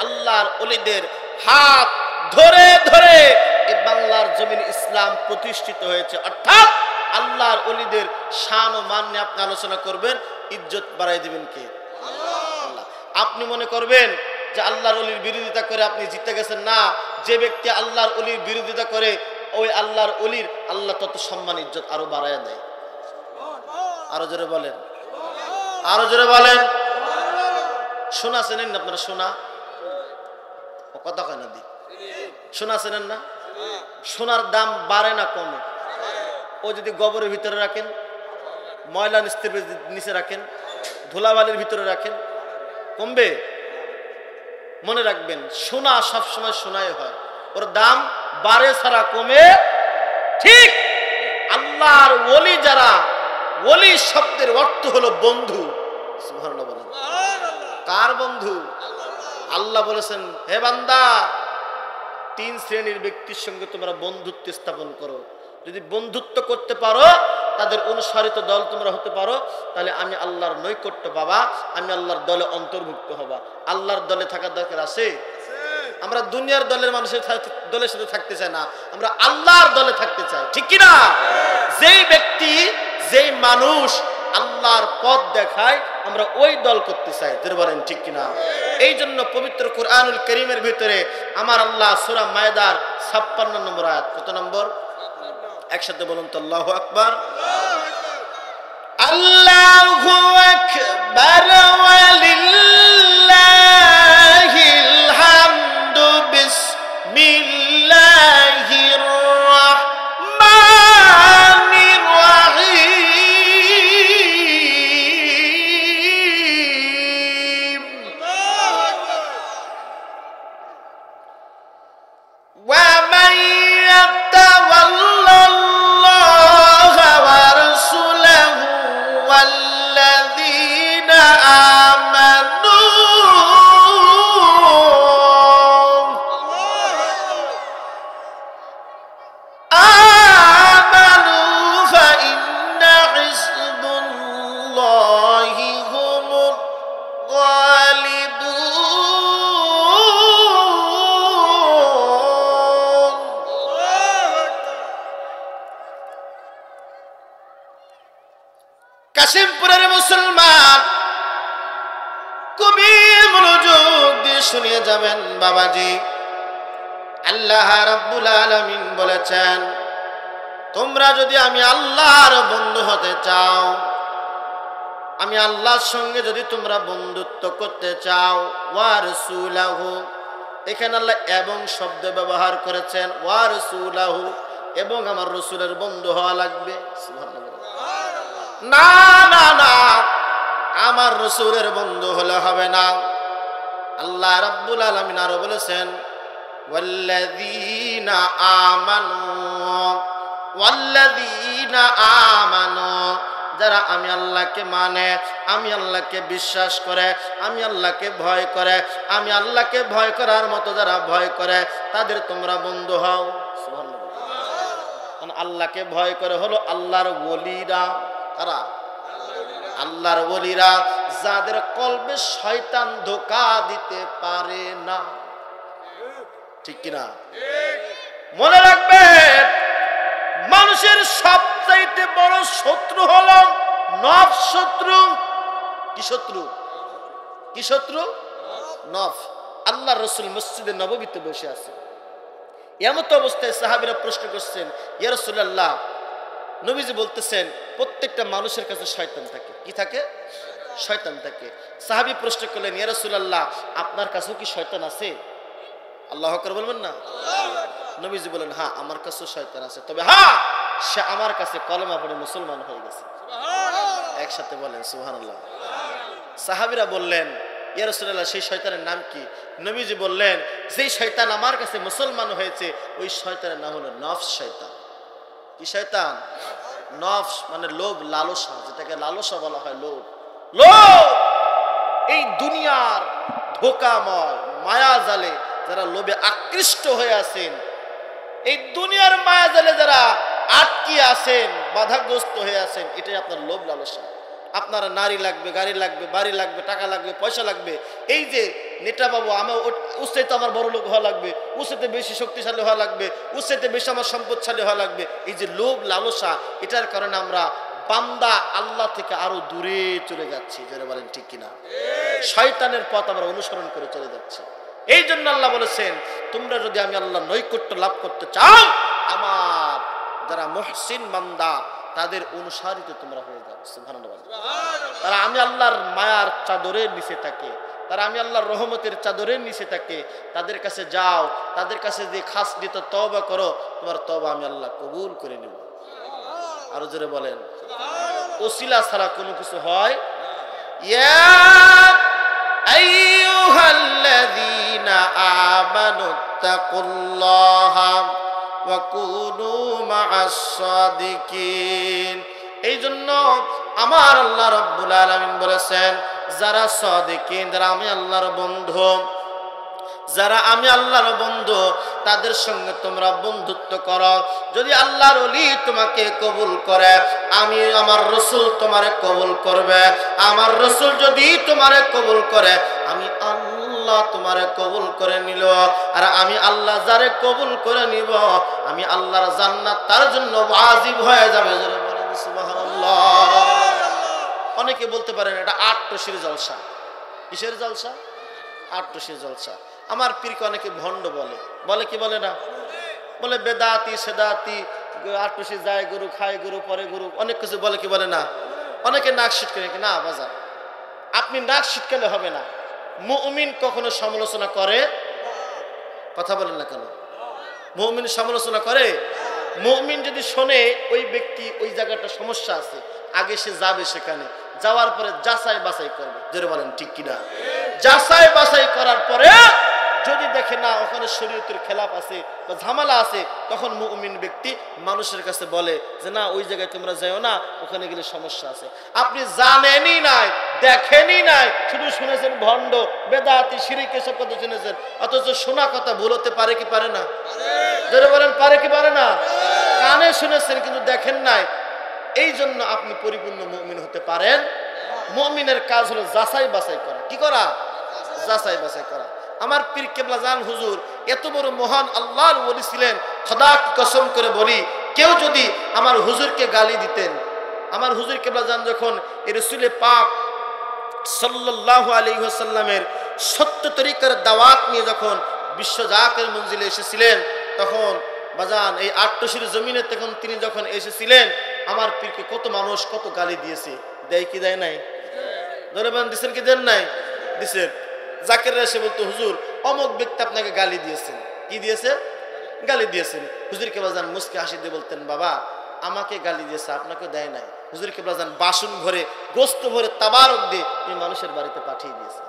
আল্লাহর ওলিদের হাত ধরে ধরে এই বাংলার জমিন ইসলাম প্রতিষ্ঠিত হয়েছে। অর্থাৎ আল্লাহর ওলিদের শান ও মান নিয়ে আপনি আলোচনা করবেন, ইজ্জত বাড়াই দিবেন কে? আল্লাহ। আপনি মনে করবেন যে আল্লাহর ওলির বিরোধিতা করে আপনি জিতে গেছেন? না, যে ব্যক্তি আল্লাহর ওলির বিরোধিতা করে ওই আল্লাহর ওলির আল্লাহ তত সম্মান ইজ্জত আরো বাড়ায় দেয়। আরো জোরে বলেন, আরো জোরে বলেন। সোনা চেনেন না আপনারা? সোনা কথা কয় না দি, সোনা চেনেন না? সোনার দাম বাড়ে না কমে? ও যদি গোবরের ভিতরে রাখেন, ময়লা নিচে রাখেন, ধুলাবালির ভিতরে রাখেন, কমবে? মনে রাখবেন, সোনা সবসময় সোনাই হয়, ওর দাম বাড়ে ছাড়া কমে। ঠিক আল্লাহর ওলি যারা, ওলি শব্দের অর্থ হলো বন্ধু। সুবহানাল্লাহ বলেন। কার বন্ধু? আল্লাহ বলেছেন, হে বান্দা, 3 শ্রেণীর ব্যক্তির সঙ্গে তোমরা বন্ধুত্ব স্থাপন করো। যদি বন্ধুত্ব করতে পারো, তাদের অনুসারিত দল তোমরা হতে পারো, তাহলে আমি আল্লাহর নৈকট্য পাবা, আমি আল্লাহর দলে অন্তর্ভুক্ত হবা। আল্লাহর দলে থাকার দরকার আছে? আমরা দুনিয়ার দলের মানুষের দলের সাথে থাকতে চাই না, আমরা আল্লাহর দলে থাকতে চাই। ঠিক কিনা? যেই ব্যক্তি, যেই মানুষ আল্লাহর পথ দেখায়, আমরা ওই দল করতে চাই। বলেন ঠিক কিনা? এই জন্য পবিত্র কুরআনুল কারীমের ভিতরে আমার আল্লাহ সূরা মায়েদার 56 নম্বর আয়াত, কত নম্বর? একসাথে বলুন তো, আল্লাহু আকবার। আল্লাহু আকবার ওয়ালিল্লাহিল হামদু বিসমিল্লাহির রাহমানির রাহিম। ওয়া মান ইয়াতাওয়াল্লাল্লাহা ওয়া রাসূলাহু ওয়াল্লাযীনা আমানু ফা ইন্না হিজবুল্লাহি হুমুল গালিবুন। কাশিমপুরের মুসলমান খুবই মনোযোগ দিয়ে শুনিয়ে যাবেন বাবাজি। আল্লাহ রাব্বুল আলামিন বলেছেন, তোমরা যদি আমি আল্লাহর বন্ধু হতে চাও, আমি আল্লাহর সঙ্গে যদি তোমরা বন্ধুত্ব করতে চাও, ওয়া রাসূলাহু, এখানে আল্লাহ এবং শব্দ ব্যবহার করেছেন, ওয়া রাসূলাহু, এবং আমার রাসূলের বন্ধু হওয়া লাগবে। সুবহানাল্লাহ। না না না, আমার রাসূলের বন্ধু হলে হবে না। আল্লাহ রাব্বুল আলামিন আরো বলেছেন, ওয়াল্লাযীনা আমানু, যারা আমি আল্লাহকে মানে, আমি আল্লাহকে বিশ্বাস করে, আমি আল্লাহকে ভয় করে, আমি আল্লাহকে ভয় করার মতো যারা ভয় করে, তাদের তোমরা বন্ধু হও। সুবহানাল্লাহ। আল্লাহকে ভয় করে হলো আল্লাহর ওলিরা। কারা? আল্লাহর ওলিরা, যাদের কলবে শয়তান ধোঁকা দিতে পারে না। ঠিক কিনা? মনে রাখবেন, মানুষের সবচাইতে বড় শত্রু হলো নফস শত্রু। কি শত্রু? কি শত্রু? নফস। আল্লাহ রসুল মসজিদে নববীতে বসে আছে, এমত অবস্থায় সাহাবীরা প্রশ্ন করছেন, ইয়া রাসূলুল্লাহ, নবীজি বলতেছেন প্রত্যেকটা মানুষের কাছে শয়তান থাকে। কি থাকে? শয়তান থাকে। সাহাবী প্রশ্ন করলেন, ইয়া রাসূলুল্লাহ, আপনার কাছেও কি শয়তান আছে? আল্লাহু আকবার বলবেন না? নবীজি বলেন, হ্যাঁ আমার কাছেও শয়তান আছে, তবে হ্যাঁ সে আমার কাছে কলেমা পড়ে মুসলমান হয়ে গেছে। একসাথে বলেন সুবহানাল্লাহ। সাহাবীরা বললেন, ইয়া রাসূলুল্লাহ, সেই শয়তানের নাম কি? নবীজি বললেন, যেই শয়তান আমার কাছে মুসলমান হয়েছে ওই শয়তানের নাম হলো নফস শয়তান। কি শয়তান? নফস মানে লোভ, লালসা, যেটাকে লালসা বলা হয়। লোভ, লোভ। এই দুনিয়ার ধোঁকাময় মায়া জালে যারা লোভে আকৃষ্ট হয়ে আছেন, এই দুনিয়ার মায়া জালে যারা আটকে আছেন, বাধাগ্রস্ত হয়ে আছেন, এটাই আপনার লোভ লালসা। আপনার নারী লাগবে, গাড়ি লাগবে, বাড়ি লাগবে, টাকা লাগবে, পয়সা লাগবে। এই যে নেতা বাবু, আমার উচ্চেতে আমার বড় লোক হওয়া লাগবে, উচ্চেতে বেশি শক্তিশালী হওয়া লাগবে, উচ্চেতে বেশি আমার সম্পদশালী হওয়া লাগবে, এই যে লোভ লালসা, এটার কারণে আমরা বান্দা আল্লাহ থেকে আরো দূরে চলে যাচ্ছি। যারা বলেন ঠিক কিনা? শয়তানের পথ আমরা অনুসরণ করে চলে যাচ্ছি। এই জন্য আল্লাহ বলেছেন, তোমরা যদি আমি আল্লাহ নৈকট্য লাভ করতে চাও, আমার যারা মুহসিন বান্দা তাদের অনুসারিত তোমরা হয়ে যাও। সুবহানাল্লাহ। তারা আমি আল্লাহর মায়ার চাদরের নিচে থাকে, তারা আমি আল্লাহর রহমতের চাদরের নিচে থাকে, তাদের কাছে যাও, তাদের কাছে যে খাস দিতে তওবা করো, তোমার তওবা আমি আল্লাহ কবুল করে নেব। আরো জোরে বলেন, ওসিলা ছাড়া কোনো কিছু হয়। ইয়া আইয়ুহাল্লাযীনা আমানুত্তাকুল্লাহা ওয়া কুনু মা'আস সাদিকিন। এই জন্য আমার আল্লাহ রাব্বুল আলামিন বলেছেন, যারা সাদিকিন, যারা আমি আল্লাহর বন্ধু, যারা আমি আল্লাহর বন্ধু, তাদের সঙ্গে তোমরা বন্ধুত্ব করো। যদি আল্লাহর ওলি তোমাকে কবুল করে, আমি আমার রাসূল তোমারে কবুল করবে। আমার রাসূল যদি তোমারে কবুল করে, আমি আল্লাহ তোমারে কবুল করে নিল। আর আমি আল্লাহ যারে কবুল করে নিব, আমি আল্লাহর জান্নাত তার জন্য ওয়াজিব হয়ে যাবে। সুবহানাল্লাহ। অনেকে বলতে পারেন এটা আটটসির জলসা। কিসের জলসা? আটটসির জলসা। আমার পীরকে অনেকে ভণ্ড বলে, বলে কি বলে না? বলে বেদাতি সেদাতি, আটটসি যায় গরু, খায় গরু, পরে গরু, অনেক কিছু বলে কি বলে না? অনেকে নাক ছিটকালে, না বাজার, আপনি নাক ছিটকালে হবে না। মুমিন কখনো সমালোচনা করে? কথা বলেন না কেন? মুমিন সমালোচনা করে? মুমিন যদি শোনে ওই ব্যক্তি ওই জায়গাটা সমস্যা আছে, আগে সে যাবে, সেখানে যাওয়ার পরে যাচাই বাছাই করবে। জোরে বলেন ঠিক কিনা? যাচাই বাছাই করার পরে যদি দেখে না ওখানে শরীয়তের খেলাফ আছে বা ঝামেলা আছে, তখন মুমিন ব্যক্তি মানুষের কাছে বলে যে না, ওই জায়গায় তোমরা যাও না, ওখানে গেলে সমস্যা আছে। আপনি জানেনই নাই, দেখেনই নাই, শুধু শুনেছেন ভণ্ড, বেদাতি, শিরক, এসব কথা শুনেছেন, অথচ শোনা কথা ভুল হতে পারে কি পারে না? যারা বলেন পারে কি পারে না? কানে শুনেছেন কিন্তু দেখেন নাই। এই জন্য আপনি পরিপূর্ণ মুমিন হতে পারেন। মুমিনের কাজ হলো যাচাই বাছাই করা। কি করা? যাচাই বাছাই করা। আমার পীর কেবলা জান হুজুর এত বড় মহান আল্লাহর ওলি ছিলেন, খোদা কি কসম করে বলি, কেউ যদি আমার হুজুরকে গালি দিতেন, আমার হুজুর কেবলা জান যখন এই রাসূল পাক সাল্লাল্লাহু আলাইহি ওয়াসাল্লামের সত্য তরিকার দাওয়াত নিয়ে যখন বিশ্ব জাকের মঞ্জিলে এসেছিলেন, তখন বাজান এই আটটসির জমিনে তখন তিনি যখন এসেছিলেন, আমার পীরকে কত মানুষ কত গালি দিয়েছে। দেয় কি দেয় নাই? ধরে বান দিছেন কি দেন নাই? দিছেন। জাকেররা এসে বলতো, হুজুর অমুক ব্যক্তি আপনাকে গালি দিয়েছেন। কি দিয়েছে? গালি দিয়েছেন। হুজুর কেবলা জান মুস্কি হাসি দিয়ে বলতেন, বাবা আমাকে গালি দিয়েছে, আপনাকে দেয় নাই। হুজুর কেবলা জান বাসন ভরে, গোস্ত ভরে, তাবারক দিয়ে এই মানুষের বাড়িতে পাঠিয়ে দিয়েছে।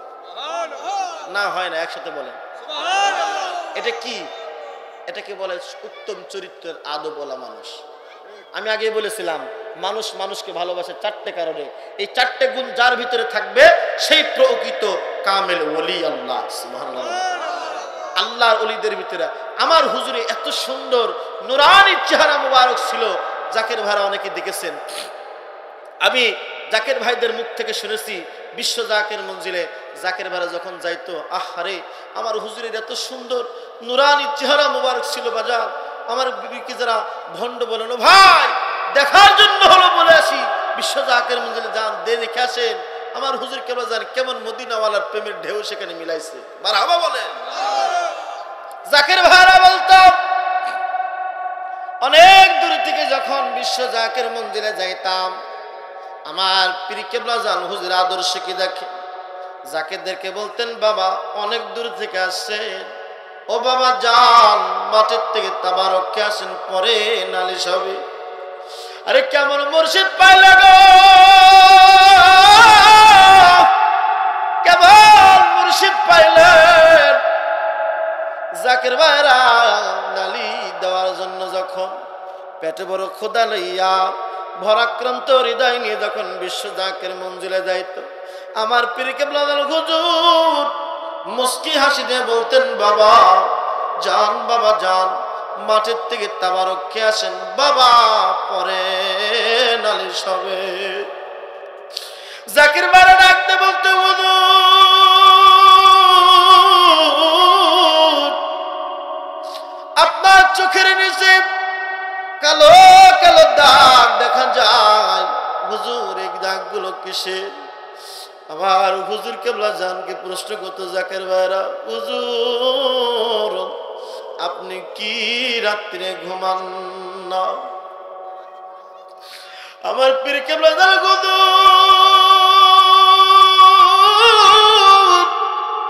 না হয় না? একসাথে বলেন এটা কি? এটাকে বলে উত্তম চরিত্রের আদবওয়ালা মানুষ। আমি আগে বলেছিলাম, মানুষ মানুষকে ভালোবাসে চারটে কারণে। এই চারটে গুণ যার ভিতরে থাকবে সেই প্রকৃত কামেল ওলি আল্লাহ। সুবহানাল্লাহ। আল্লাহর ওলিদের ভিতরে আমার হুজুরে এত সুন্দর নুরানি চেহারা মুবারক ছিল, জাকের ভাইরা অনেকে দেখেছেন। আমি জাকের ভাইদের মুখ থেকে শুনেছি, বিশ্ব জাকের মঞ্জিলে জাকের ভাইরা যখন যাইতো, আহারে আমার হুজুরের এত সুন্দর নুরানি চেহারা মুবারক ছিল। বাজার আমার বিবিকে যারা ভণ্ড বলেন, ভাই দেখার জন্য হলো বলে আসি, বিশ্ব জাকের মঞ্জিলে যান, দেখে আসেন। আমার হুজুর কেবল জান কেমন মদিনাওয়ালার প্রেমের ঢেউ সেখানে মিলাইছে। মারহাবা বলে। জাকির ভাইরা বলতাম অনেক দূর থেকে যখন বিশ্ব জাকির মন্দিরে যাইতাম, আমার পীর কেবলা জান হুজুর আদর্শ কি দেখে জাকিরদেরকে বলতেন, বাবা অনেক দূর থেকে আসছেন, ও বাবা যান মাঠের থেকে তাবারককে আসেন, পরে নালিশ হবে। আরে কেমন মুর্শিদ পাইলে গো, কেমন মুর্শিদ পাইলেন। জাকির ভাইরা নালি দেওয়ার জন্য যখন পেটে বড় ক্ষুধা লইয়া ভরাক্রান্ত হৃদয় নিয়ে যখন বিশ্ব জাকির মঞ্জিলে যাইত, আমার পীর কেবলা হুজুর মুস্কি হাসি দিয়ে বলতেন, বাবা যান, বাবা যান মাঠের থেকে তাবারক খেয়ে আসেন, বাবা পরে নালিশ হবে। জাকির ভাইরা ডাকতে বলতে, হুজুর আপনার চোখের নিচে কালো কালো দাগ দেখা যায়, হুজুর এই দাগগুলো কিসের? আমার হুজুর কেবলা জানকে প্রশ্ন করত জাকির ভাইরা, হুজুর আপনি কি রাত্রে ঘুমান না? আমার পীর কেবলা জান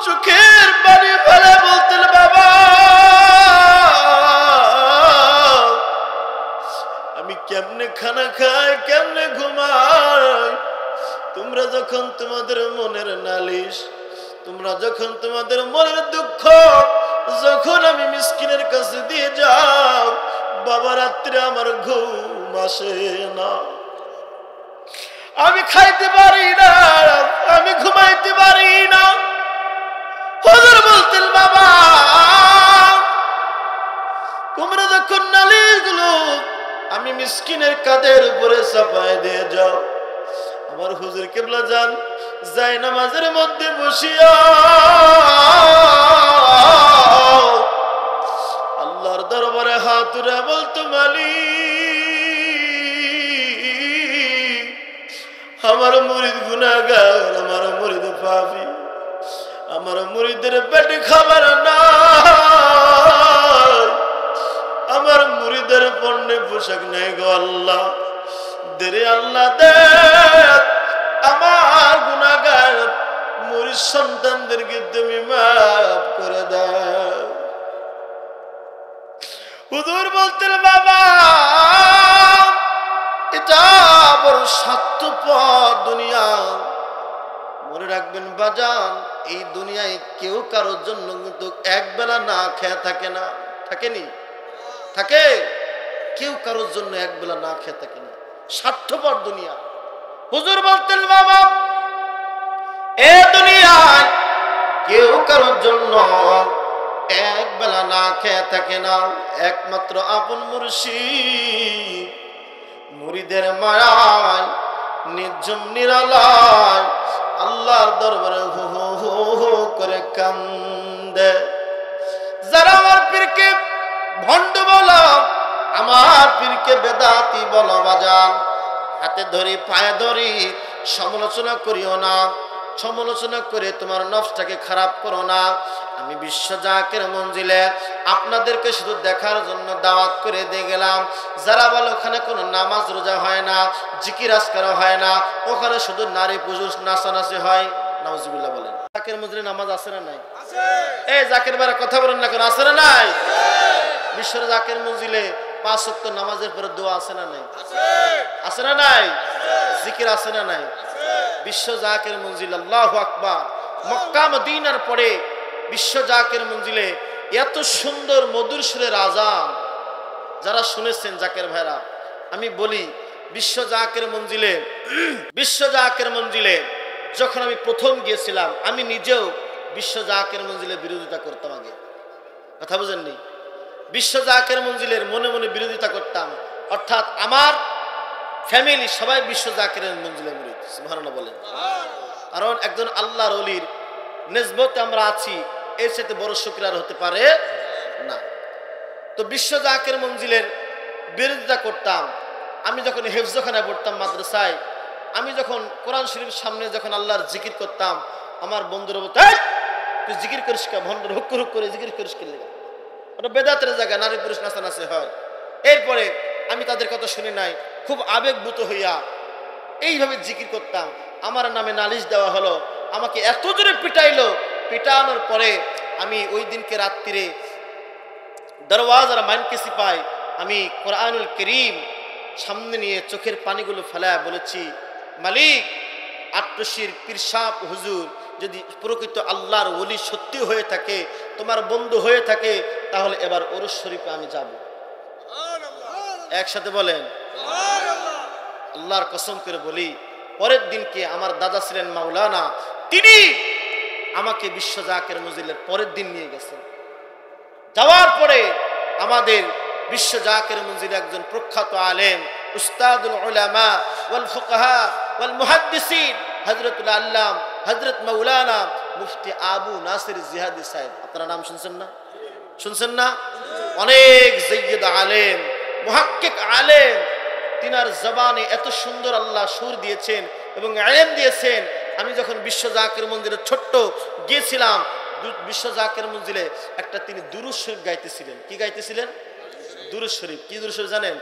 চোখের পানি ফেলে বলতেন, বাবা আমি কেমনে খানা খাই, কেমনে ঘুমাই? তোমরা যখন তোমাদের মনের নালিশ, তোমরা যখন তোমাদের মনের দুঃখ যখন আমি মিসকিনের কাছে দিয়ে যাও, বাবা রাত্রে আমার ঘুম আসে না, আমি খাইতে পারি না, আমি ঘুমাইতে পারি না। হুজুর বলতেন, বাবা তোমরা যখন নালিশ গুলো আমি মিসকিনের কাঁধের উপরে চাপায় দিয়ে যাও, আমার হুজুর কেবলা জান যায় নামাজের মধ্যে বসিয়া আল্লাহর দরবারে হাত উঠে বলতো, মালিক আমার মুরিদ গুনাহগার, আমার মুরিদ পাপী, আমার মুরিদের পেটে খাবার নাই, আমার মুরিদের পণ্যে পোশাক নেই গো আল্লাহ, দেরে আল্লাহ দে, আমার গুনাহগার মুরিদ সন্তানদেরকে তুমি মাফ করে দাও। হুজুর বলতেন, বাবা এটা বড় স্বার্থপর দুনিয়া, মনে রাখবেন বাজান এই দুনিয়ায় কেউ কারোর জন্য কিন্তু একবেলা না খেয়ে থাকে না, থাকেনি? থাকে? কেউ কারোর জন্য একবেলা না খেয়ে থাকে না, স্বার্থপর দুনিয়া। হুজুর বলতেন, বাবা এ দুনিয়ায় কেউ কারোর জন্য একবেলা না খেয়ে থাকে না, একমাত্র আপন মুর্শিদ মুরিদের মায়ায় নির্জন নিরালায় আল্লাহর দরবারে হু হু হু হু করে কান্দে। যারা আমার পীরকে ভণ্ড বলো, আমার পীরকে বেদাতি বলো বাজান, হাতে ধরি পায়ে ধরি সমালোচনা করিও না, সমালোচনা করে তোমার নফসটাকে খারাপ করো না। আমি বিশ্ব জাকির মঞ্জিলে আপনাদেরকে শুধু দেখার জন্য দাওয়াত করে দিয়ে গেলাম। যারা বলে ওখানে কোনো নামাজ রোজা হয় না, জিকির আজকার হয় না, ওখানে শুধু নারী পুরুষ নাচানাচি হয়, নাউজুবিল্লাহ বলেন। জাকির মঞ্জিলে নামাজ আছে না নাই? এই জাকির ভাইরা কথা বলেন না, কেন আছে না নাই? বিশ্ব জাকির মঞ্জিলে 5 ওয়াক্ত নামাজের পরে দোয়া আছে না নাই? আছে না নাই? জিকির আছে না নাই? বিশ্ব জাকির মঞ্জিল, আল্লাহু আকবার। মক্কা মদিনার পরে বিশ্ব জাকির মঞ্জিলে এত সুন্দর মধুর সুরের আযান যারা শুনেছেন জাকির ভাইরা, আমি বলি বিশ্ব জাকির মঞ্জিলে যখন আমি প্রথম গিয়েছিলাম, আমি নিজেও বিশ্ব জাকির মঞ্জিলের বিরোধিতা করতাম। আগে কথা বুঝেননি? বিশ্ব জাকির মঞ্জিলের মনে মনে বিরোধিতা করতাম, অর্থাৎ আমার ফ্যামিলি সবাই বিশ্ব জাকিরের মঞ্জিলে মুরিদ। সুবহানাল্লাহ বলেন। কারণ একজন আল্লাহর ওলির নিসবতে আমরা আছি, এর সাথে বড় শুকর আর হতে পারে না। তো বিশ্ব জাকির মঞ্জিলের বিরোধিতা করতাম। আমি যখন হেফজখানায় পড়তাম মাদ্রাসায়, আমি যখন কোরআন শরীফ সামনে যখন আল্লাহর জিকির করতাম, আমার বন্ধুরা বলতো, তুই জিকির করিস কা, ভণ্ড হুক করে জিকির করিস কে লেগে, ওটা বেদাতের জায়গা, নারী পুরুষ নাচানাচি হয়। এরপরে আমি তাদের কথা শুনে নাই, খুব আবেগভূত হইয়া এইভাবে জিকির করতাম। আমার নামে নালিশ দেওয়া হলো, আমাকে এত জোরে পিটাইলো। পিটানোর পরে আমি ওই দিনকে রাত্রিরে দরওয়াজার মানকেসি পাই, আমি কোরআনুল করিম সামনে নিয়ে চোখের পানিগুলো ফেলায় বলেছি, মালিক, আট্টশির পীরসাপ হুজুর যদি প্রকৃত আল্লাহর ওলি সত্যি হয়ে থাকে, তোমার বন্ধু হয়ে থাকে, তাহলে এবার ওরস শরীফে আমি যাব। একসাথে বলেন আল্লাহর কসম করে বলি, পরের দিনকে আমার দাদা ছিলেন মাওলানা, তিনি আমাকে বিশ্ব জাকের মঞ্জিলের পরের দিন নিয়ে গেছেন। যাওয়ার পরে আমাদের বিশ্ব জাকের মঞ্জিলে একজন প্রখ্যাত আলেম, উস্তাদুল উলামা ওয়াল ফুকাহা ওয়াল মুহাদ্দিসিন হযরতুল আল্লাম হযরত মাওলানা মুফতি আবু নাসির জিহাদি সাহেব, আপনারা নাম শুনছেন না? শুনছেন না? অনেক জাইয়্যিদ আলেম, মুহাক্কিক আলেম, তিনার জবানে এত সুন্দর আল্লাহ সুর দিয়েছেন এবং ইলম দিয়েছেন। আমি যখন বিশ্ব জাকের মঞ্জিলে ছোট্ট গিয়েছিলাম, বিশ্ব জাকের মঞ্জিলে একটা তিনি দুরূদ শরীফ গাইতেছিলেন। কি গাইতেছিলেন? দুরূদ শরীফ। কি দুরূদ শরীফ জানেন?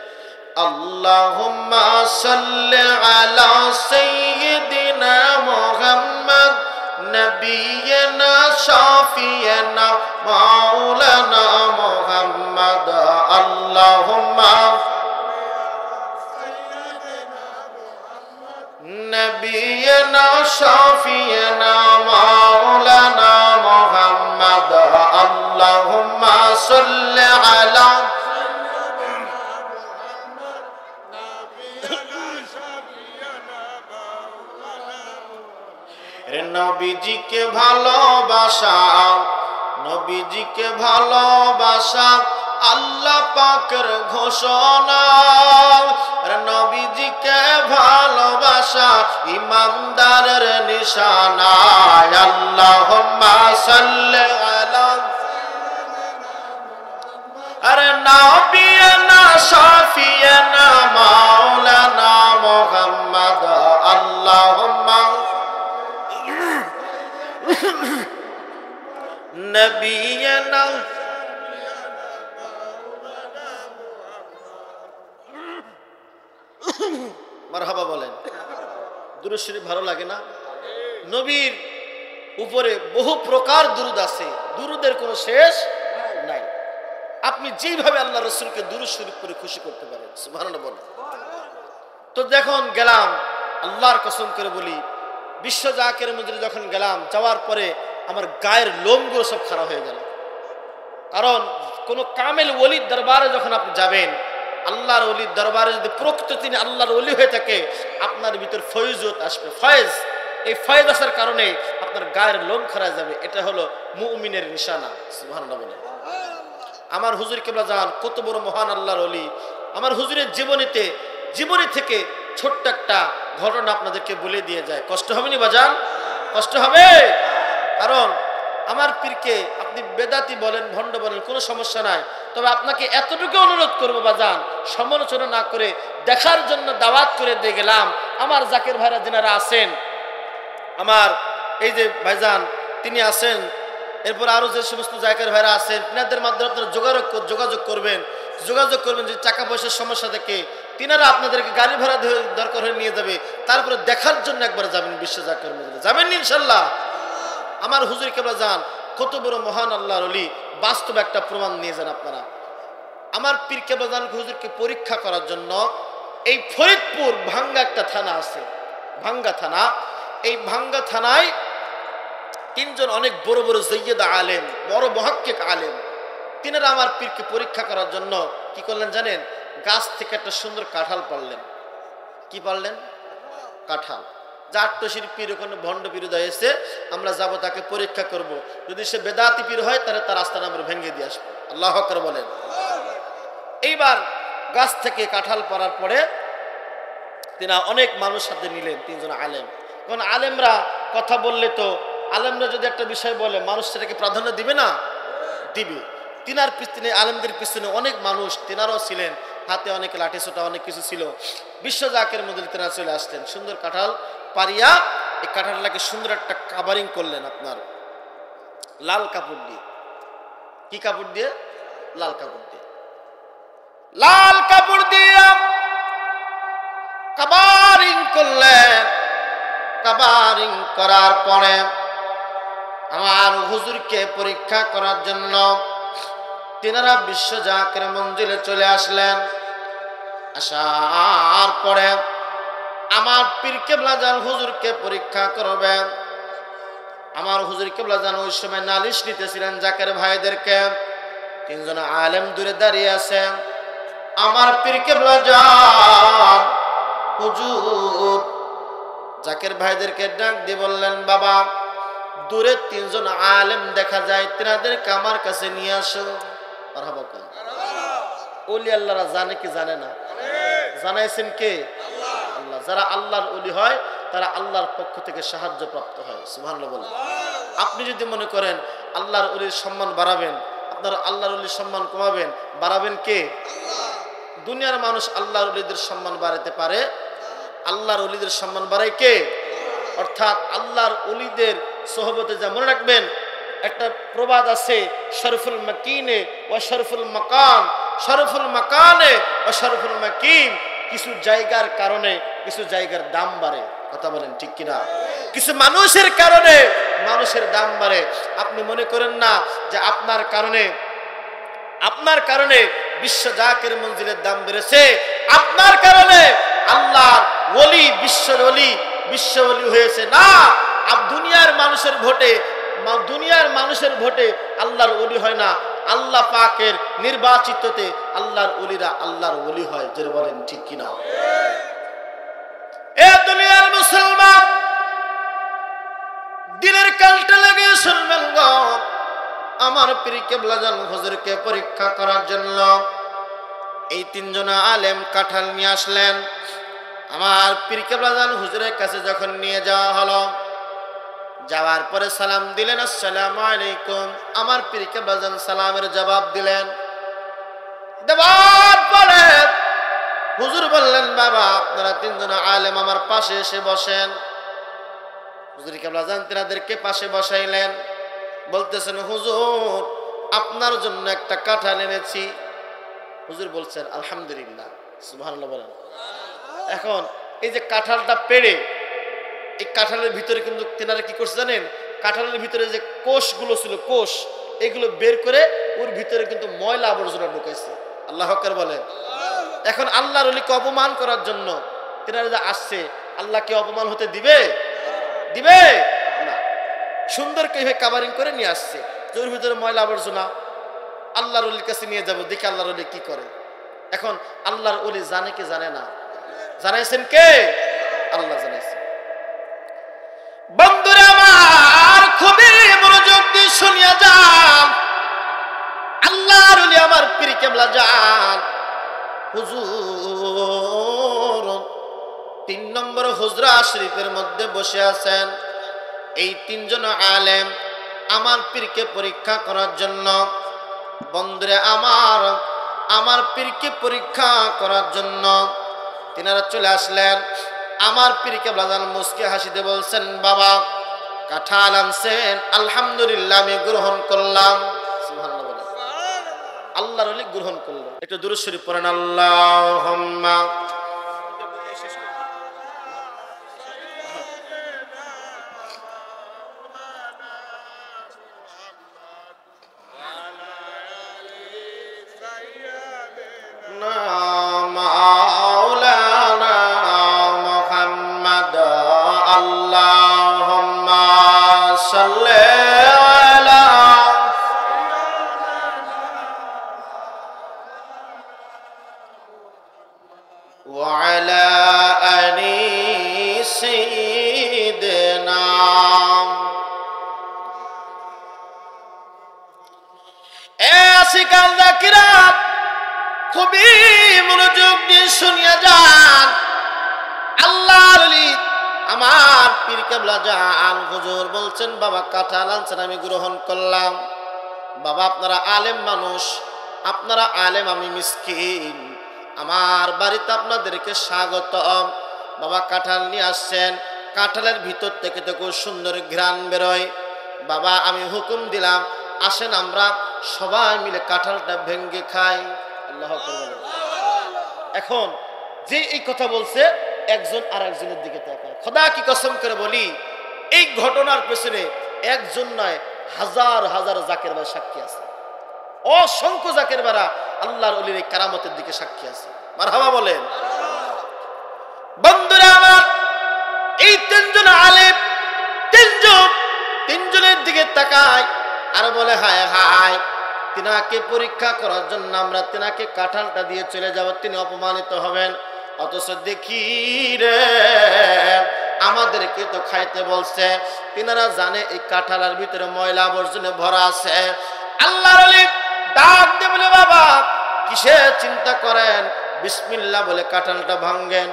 আল্লাহুম্মা সাল্লি আলা সাইয়্যিদিনা মুহাম্মদ নবিয়িনা শাফিয়িনা মাওলানা মুহাম্মদ আল্লাহুম্মা নবিয়িনা শাফিয়িনা মাওলানা মুহাম্মদ আল্লাহুম্মা সাল্লি আলা নবীজিকে ভালোবাসা, নবীজিকে ভালোবাসা আল্লাহ পাকের ঘোষণা। নবীজিকে ভালোবাসা ইমানদারের নিশানা। আল্লাহুম্মা সাল্লি আলা আরে নবিয়িনা শাফিয়িনা মাওলানা মুহাম্মদ আল্লাহুম্মা নবিয়িনা মারহাবা বলেন। দুরূদ শরীফ ভালো লাগে না? নবীর উপরে বহু প্রকার দুরূদ আছে, দুরূদের কোনো শেষ নাই। আপনি যেভাবে আল্লাহ রাসূলকে দুরূদ শরীফ করে খুশি করতে পারেন, সুবহানাল্লাহ বলেন। তো যখন গেলাম, আল্লাহর কসম করে বলি, বিশ্ব জাকের মঞ্জিলে যখন গেলাম, যাওয়ার পরে আমার গায়ের লোমগুলো সব খারাপ হয়ে গেল। কারণ কোন কামেল ওলির দরবারে যখন আপনি যাবেন, আল্লাহর ওলির দরবারে যদি প্রকৃত তিনি আল্লাহর ওলি হয়ে থাকে, আপনার ভিতর ফয়জত আসবে, ফয়েজ। এই ফয়েজ আসার কারণে আপনার গায়ের লোম খারাপ যাবে। এটা হলো মুমিনের নিশানা, সুবহানাল্লাহ বলেন। আমার হুজুর কেবলা জান কত বড় মহান আল্লাহর ওলি। আমার হুজুরের জীবনী থেকে ছোট্ট একটা ঘটনা আপনাদেরকে বলে দিয়ে যায়। কষ্ট হবে নি বাজান? কষ্ট হবে। কারণ আমার পীরকে আপনি বেদাতি বলেন, ভণ্ড বলেন, কোনো সমস্যা নাই। তবে আপনাকে এতটুকু অনুরোধ করবো বাজান, সমালোচনা না করে দেখার জন্য দাওয়াত করে দিয়ে গেলাম। আমার জাকের ভাইরা যিনারা আছেন, আমার এই যে ভাইজান তিনি আছেন, এরপর আরো যে সমস্ত জাকের ভাইরা আছেন, তিনাদের মাধ্যমে আপনারা যোগাযোগ করবেন যে টাকা পয়সার সমস্যা থেকে তিনারা আপনাদেরকে গাড়ি ভাড়া দরকার হয়ে নিয়ে যাবে, তারপরে দেখার জন্য একবার যাবেন বিশ্ব জাকের মধ্যে, যাবেন ইনশাল্লাহ। আমার হুজুর কেবলা যান কত বড় মহান আল্লাহর ওলি, বাস্তব একটা প্রমাণ নিয়ে যান আপনারা। আমার পীর কেবলা যান হুজুরকে পরীক্ষা করার জন্য এই ফরিদপুর ভাঙ্গা একটা থানা আছে, ভাঙ্গা থানা। এই ভাঙ্গা থানায় তিনজন অনেক বড় বড় জাইয়্যিদ আলেম, বড় মুহাক্কিক আলেম, তিনারা আমার পীরকে পরীক্ষা করার জন্য কি করলেন জানেন? গাছ থেকে একটা সুন্দর কাঁঠাল পারলেন। কি পারলেন? কাঁঠাল। জাট্টশির পীর ওখানে ভণ্ড পীর হয়েছে, আমরা যাব তাকে পরীক্ষা করব। যদি সে বেদাতি পীর হয় তাহলে তার আস্থান আমরা ভেঙে দিয়ে আসবো। আল্লাহু আকবার বলেন। এইবার গাছ থেকে কাঁঠাল পাড়ার পরে তিনি অনেক মানুষ সাথে নিলেন, তিনজন আলেম। কারণ আলেমরা কথা বললে তো, আলেমরা যদি একটা বিষয় বলে মানুষ সেটাকে প্রাধান্য দিবে না? দিবে। তিনার পিছনে, আলেমদের পিছনে অনেক মানুষ, তিনারাও ছিলেন। হাতে অনেক লাঠি ছোটা অনেক কিছু ছিল। বিশ্ব জাকের মধ্যে তেনারা চলে আসলেন, সুন্দর কাঁঠাল পারিয়া এই কাঁঠালটাকে সুন্দর একটা কাভারিং করলেন আপনার লাল কাপড় দিয়ে। কি কাপড় দিয়ে? লাল কাপড় দিয়ে। লাল কাপড় দিয়ে কাভারিং করলেন। কাভারিং করার পরে আমার হুজুরকে পরীক্ষা করার জন্য তিনারা বিশ্ব জাকের মঞ্জিলে চলে আসলেন। আসার পরে আমার পীর কেবলা জান হুজুরকে পরীক্ষা করবেন। আমার হুজুর কেবলা জান ওই সময় নালিশ নিতেছিলেন জাকের ভাইদেরকে। তিনজন আলেম দূরে দাঁড়িয়ে আছে। আমার পীর কেবলা জান হুজুর জাকের ভাইদেরকে ডাক দিয়ে বললেন, বাবা দূরে তিনজন আলেম দেখা যায়, তিনাদেরকে আমার কাছে নিয়ে আসো। মারহাবা কোন ওলি আল্লাহরা জানে কি জানে না? জানাইছেন কে? আল্লাহ। যারা আল্লাহর ওলি হয় তারা আল্লাহর পক্ষ থেকে সাহায্য প্রাপ্ত হয়। সুবহানাল্লাহ বলেন। আপনি যদি মনে করেন আল্লাহর ওলির সম্মান বাড়াবেন, আপনারা আল্লাহর ওলির সম্মান কমাবেন, বাড়াবেন কে? দুনিয়ার মানুষ আল্লাহর ওলিদের সম্মান বাড়াতে পারে, আল্লাহর ওলিদের সম্মান বাড়ায় কে? অর্থাৎ আল্লাহর ওলিদের সোহবতে যা মনে রাখবেন, একটা প্রবাদ আছে, শরফুল মাকিনে ওয়া শরফুল মাকান, শরফুল মাকানে ওয়া শরফুল মাকিন। কিছু জায়গার কারণে কিছু জায়গার দাম বাড়ে। কথা বলেন ঠিক কিনা? কিছু মানুষের কারণে মানুষের দাম বাড়ে। আপনি মনে করেন না যে আপনার কারণে বিশ্ব জাকের মঞ্জিলের দাম বেড়েছে, আপনার কারণে আল্লাহর ওলি বিশ্ব ওলি হয়েছে না। দুনিয়ার মানুষের ভোটে আল্লাহর ওলি হয় না। আল্লাহ পাকের নির্বাচিততে আল্লাহর ওলিরা আল্লাহর ওলি হয়। যে বলেন ঠিক কিনা? এ দুনিয়ার মুসলমান, দিনের কালটা লাগে শুনবেন গো। আমার পীর কেবলা জান হুজুরকে পরীক্ষা করার জন্য এই তিনজন আলেম কাঁঠাল নিয়ে আসলেন। আমার পীর কেবলা জান হুজুরের কাছে যখন নিয়ে যাওয়া হলো, যাওয়ার পরে সালাম দিলেন, আসসালামু আলাইকুম। আমার পীর কেবলা জান সালামের জবাব দিলেন। দেওয়ার পরে হুজুর বললেন, বাবা আপনারা তিনজন আলেম আমার পাশে এসে বসেন। হুজুর কেবলা জান তিনাদেরকে পাশে বসাইলেন। বলতেছেন, হুজুর আপনার জন্য একটা কাঁঠাল এনেছি। হুজুর বলছেন, আলহামদুলিল্লাহ। সুবহানাল্লাহ বলেন। এখন এই যে কাঁঠালটা পেড়ে, এই কাঁঠালের ভিতরে কিন্তু তিনারা কি করছে জানেন? কাঁঠালের ভিতরে যে কোষগুলো ছিল, কোষ, এগুলো বের করে ওর ভিতরে কিন্তু ময়লা আবর্জনা ঢুকাইছে। আল্লাহু আকবার বলেন। এখন আল্লাহর ওলিকে অপমান করার জন্য তিনারা যে আসছে, আল্লাহকে অপমান হতে দিবে না। সুন্দর করে কাভারিং করে নিয়ে আসছে, ওর ভিতরে ময়লা আবর্জনা। আল্লাহর ওলির কাছে নিয়ে যাবো, দেখি আল্লাহর ওলি কি করে। এখন আল্লাহর ওলি জানে কি জানে না? জানাইছেন কে? আল্লাহ জানাইছেন। বন্ধুরা আমার, খুবই মনোযোগ দিয়ে শুনিয়া যান। আল্লাহর ওলি আমার পীর কেবলা জান হুজুর 3 নম্বর হুজরা শরীফের মধ্যে বসে আছেন। এই তিনজন আলেম আমার পীরকে পরীক্ষা করার জন্য, বন্ধুরা আমার পীরকে পরীক্ষা করার জন্য তিনারা চলে আসলেন। আমার পীর কেবলা জান মুস্কি হাসিতে বলছেন, বাবা কাঁঠাল আনছেন, আলহামদুলিল্লাহ আমি গ্রহণ করলাম। সুবহানাল্লাহ বলেন। আল্লাহর ওলি গ্রহণ করলো। একটু দুরূদ শরীফ পড়েন। আল্লাহুম্মা খুবই মনোযোগ দিয়ে শুনিয়া যান। আল্লাহর ওলি আমার পীর কেবলা জান হুজুর বলছেন, বাবা কাঁঠাল আনছেন, আমি গ্রহণ করলাম। বাবা আপনারা আলেম মানুষ, আপনারা আলেম, আমি মিসকিন, আমার বাড়িতে আপনাদেরকে স্বাগতম। বাবা কাঁঠাল নিয়ে আসছেন, কাঁঠালের ভিতর থেকে তো খুব সুন্দর ঘ্রাণ বেরোয়। বাবা আমি হুকুম দিলাম, আসেন আমরা সবাই মিলে কাঁঠালটা ভেঙ্গে খাই। আল্লাহ আকবার। এখন যে এই কথা বলছে একজন আর একজনের দিকে তাকায়। খোদা কি কসম করে বলি, এই ঘটনার পেছনে একজন নয়, হাজার হাজার জাকের বারা সাক্ষী আছে। অসংখ্য জাকের বারা আল্লাহর ওলির এই কারামতের দিকে সাক্ষী আছে। মারহাবা বলেন। বন্ধুরা আমার, এই তিনজন আলেম, তিনজনের দিকে তাকায় আর বলে হায় হায়, তিনাকে পরীক্ষা করার জন্য আমরা তিনাকে কাঁঠালটা দিয়ে চলে যাব, তিনি অপমানিত হবেন। অথচ দেখি রে আমাদেরকে তো খাইতে বলছে। তিনারা জানে এই কাঁঠালের ভিতরে ময়লা আবর্জনে ভরা আছে। আল্লাহর ওলি ডাক দিয়ে বলে বাবা কিসে চিন্তা করেন, বিসমিল্লাহ বলে কাঁঠালটা ভাঙ্গেন।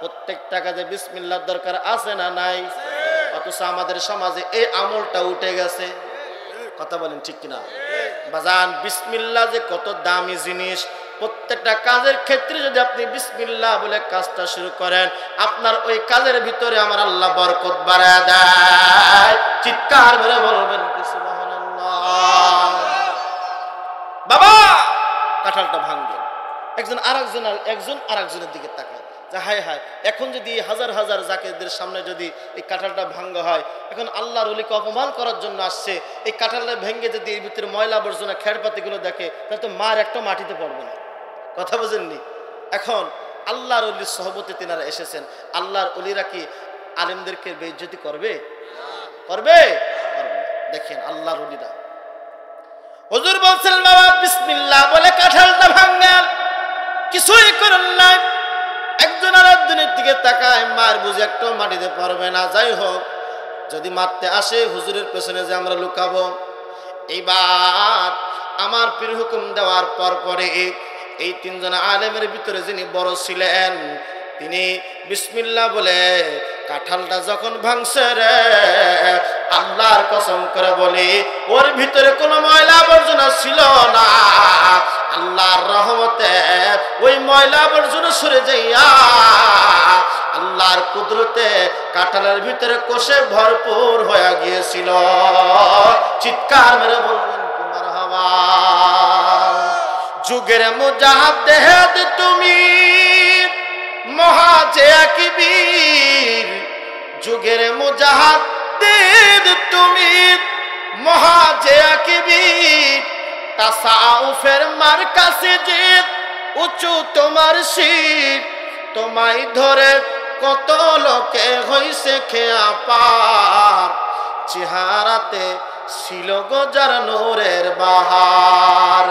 প্রত্যেকটা কাজে বিসমিল্লাহর দরকার আছে না নাই? অথচ আমাদের সমাজে এই আমলটা উঠে গেছে। কথা বলেন ঠিক কিনা? বাজান বিসমিল্লাহ যে কত দামি জিনিস। প্রত্যেকটা কাজের ক্ষেত্রে যদি আপনি বিসমিল্লাহ বলে কাজটা শুরু করেন, আপনার ওই কাজের ভিতরে আমার আল্লাহ বরকত বাড়ায় দেয়। চিৎকার করে বলবেন কি সুবহানাল্লাহ। বাবা কাঁঠালটা ভাঙ্গেন। একজন আরেকজনের দিকে তাকায় যে হায় হায়, এখন যদি হাজার হাজার জাকিরদের সামনে যদি এই কাঁঠালটা ভাঙ্গা হয়, এখন আল্লাহর ওলিকে অপমান করার জন্য আসছে, এই কাঁঠালটা ভেঙে যদি এর ভিতরে ময়লা আবর্জনা খেড়পাতিগুলো দেখে, তাহলে তো মার একটা মাটিতে পড়বে না। কথা বোঝেননি? এখন আল্লাহর ওলির সহবতে তিনারা এসেছেন। আল্লাহর ওলিরা কি আলেমদেরকে বেইজ্জতি করবে? করবে? দেখেন আল্লাহর ওলিরা, হুজুর বলছেন বাবা বিসমিল্লাহ বলে কাঁঠালটা ভাঙ্গেন, কিছুই করেন নাই। একজন আর একজনের দিকে তাকায়, মার বুঝে একটু মাটিতে পড়বে না। যাই হোক, যদি মারতে আসে হুজুরের পেছনে যে আমরা লুকাবো। এইবার আমার পীর হুকুম দেওয়ার পরে এই তিনজন আলেমের ভিতরে যিনি বড় ছিলেন, তিনি বিসমিল্লাহ বলে কাঁঠালটা যখন ভাঙছে রে, আল্লাহর কসম করে বলি ওর ভিতরে কোনো ময়লা আবর্জনা ছিল না। আল্লাহর রহমতে ওই ময়লা আবর্জনা সরে যাইয়া আল্লাহর কুদরতে কাঁঠালের ভিতরে কোষে ভরপুর হয়ে গিয়েছিল। চিৎকার মেরে বলবেন কি মারহাবা। যুগের মুজাহিদ তুমি মহাজেকিবীর, যুগের মুজাহিদ তুমি মহাজেকিবীর, তাসাউফের মারকাজে জিত উঁচু তোমার শির, তোমায় ধরে কত লোকে হইছে খেয়া পার, চেহারাতে ছিল গজার নূরের বাহার।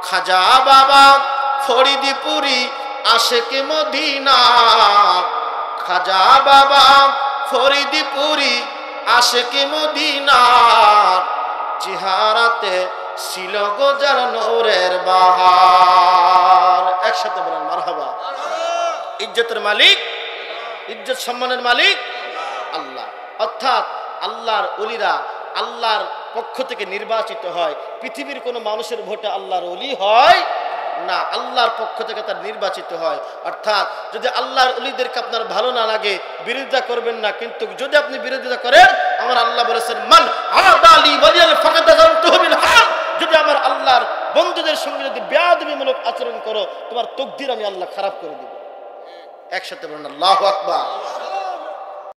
খাজা বাবা ফরিদপুরি আশেকে মদিনা, খাজা বাবা ফরিদপুরি আশেকে মদিনা, চেহারাতে ছিল গজার নূরের বাহার। একসাথে বলেন মারহাবা। ইজ্জতের মালিক, ইজ্জত সম্মানের মালিক আল্লাহ। অর্থাৎ আল্লাহর ওলিরা আল্লাহর পক্ষ থেকে নির্বাচিত হয়। পৃথিবীর কোনো মানুষের ভোটে আল্লাহর ওলি হয় না, আল্লাহর পক্ষ থেকে তার নির্বাচিত হয়। অর্থাৎ যদি আল্লাহর ওলিদেরকে আপনার ভালো না লাগে বিরোধিতা করবেন না, কিন্তু যদি আপনি বিরোধিতা করেন, আমার আল্লাহ বলেছেন মান আদালি ওয়ালিয়াল ফাকাদ আযানতুহু বিল হক, যদি আমার আল্লাহর বন্ধুদের সঙ্গে যদি বেয়াদবিমূলক আচরণ করো, তোমার তকদির আমি আল্লাহ খারাপ করে দেব। একসাথে বলেন আল্লাহু আকবার।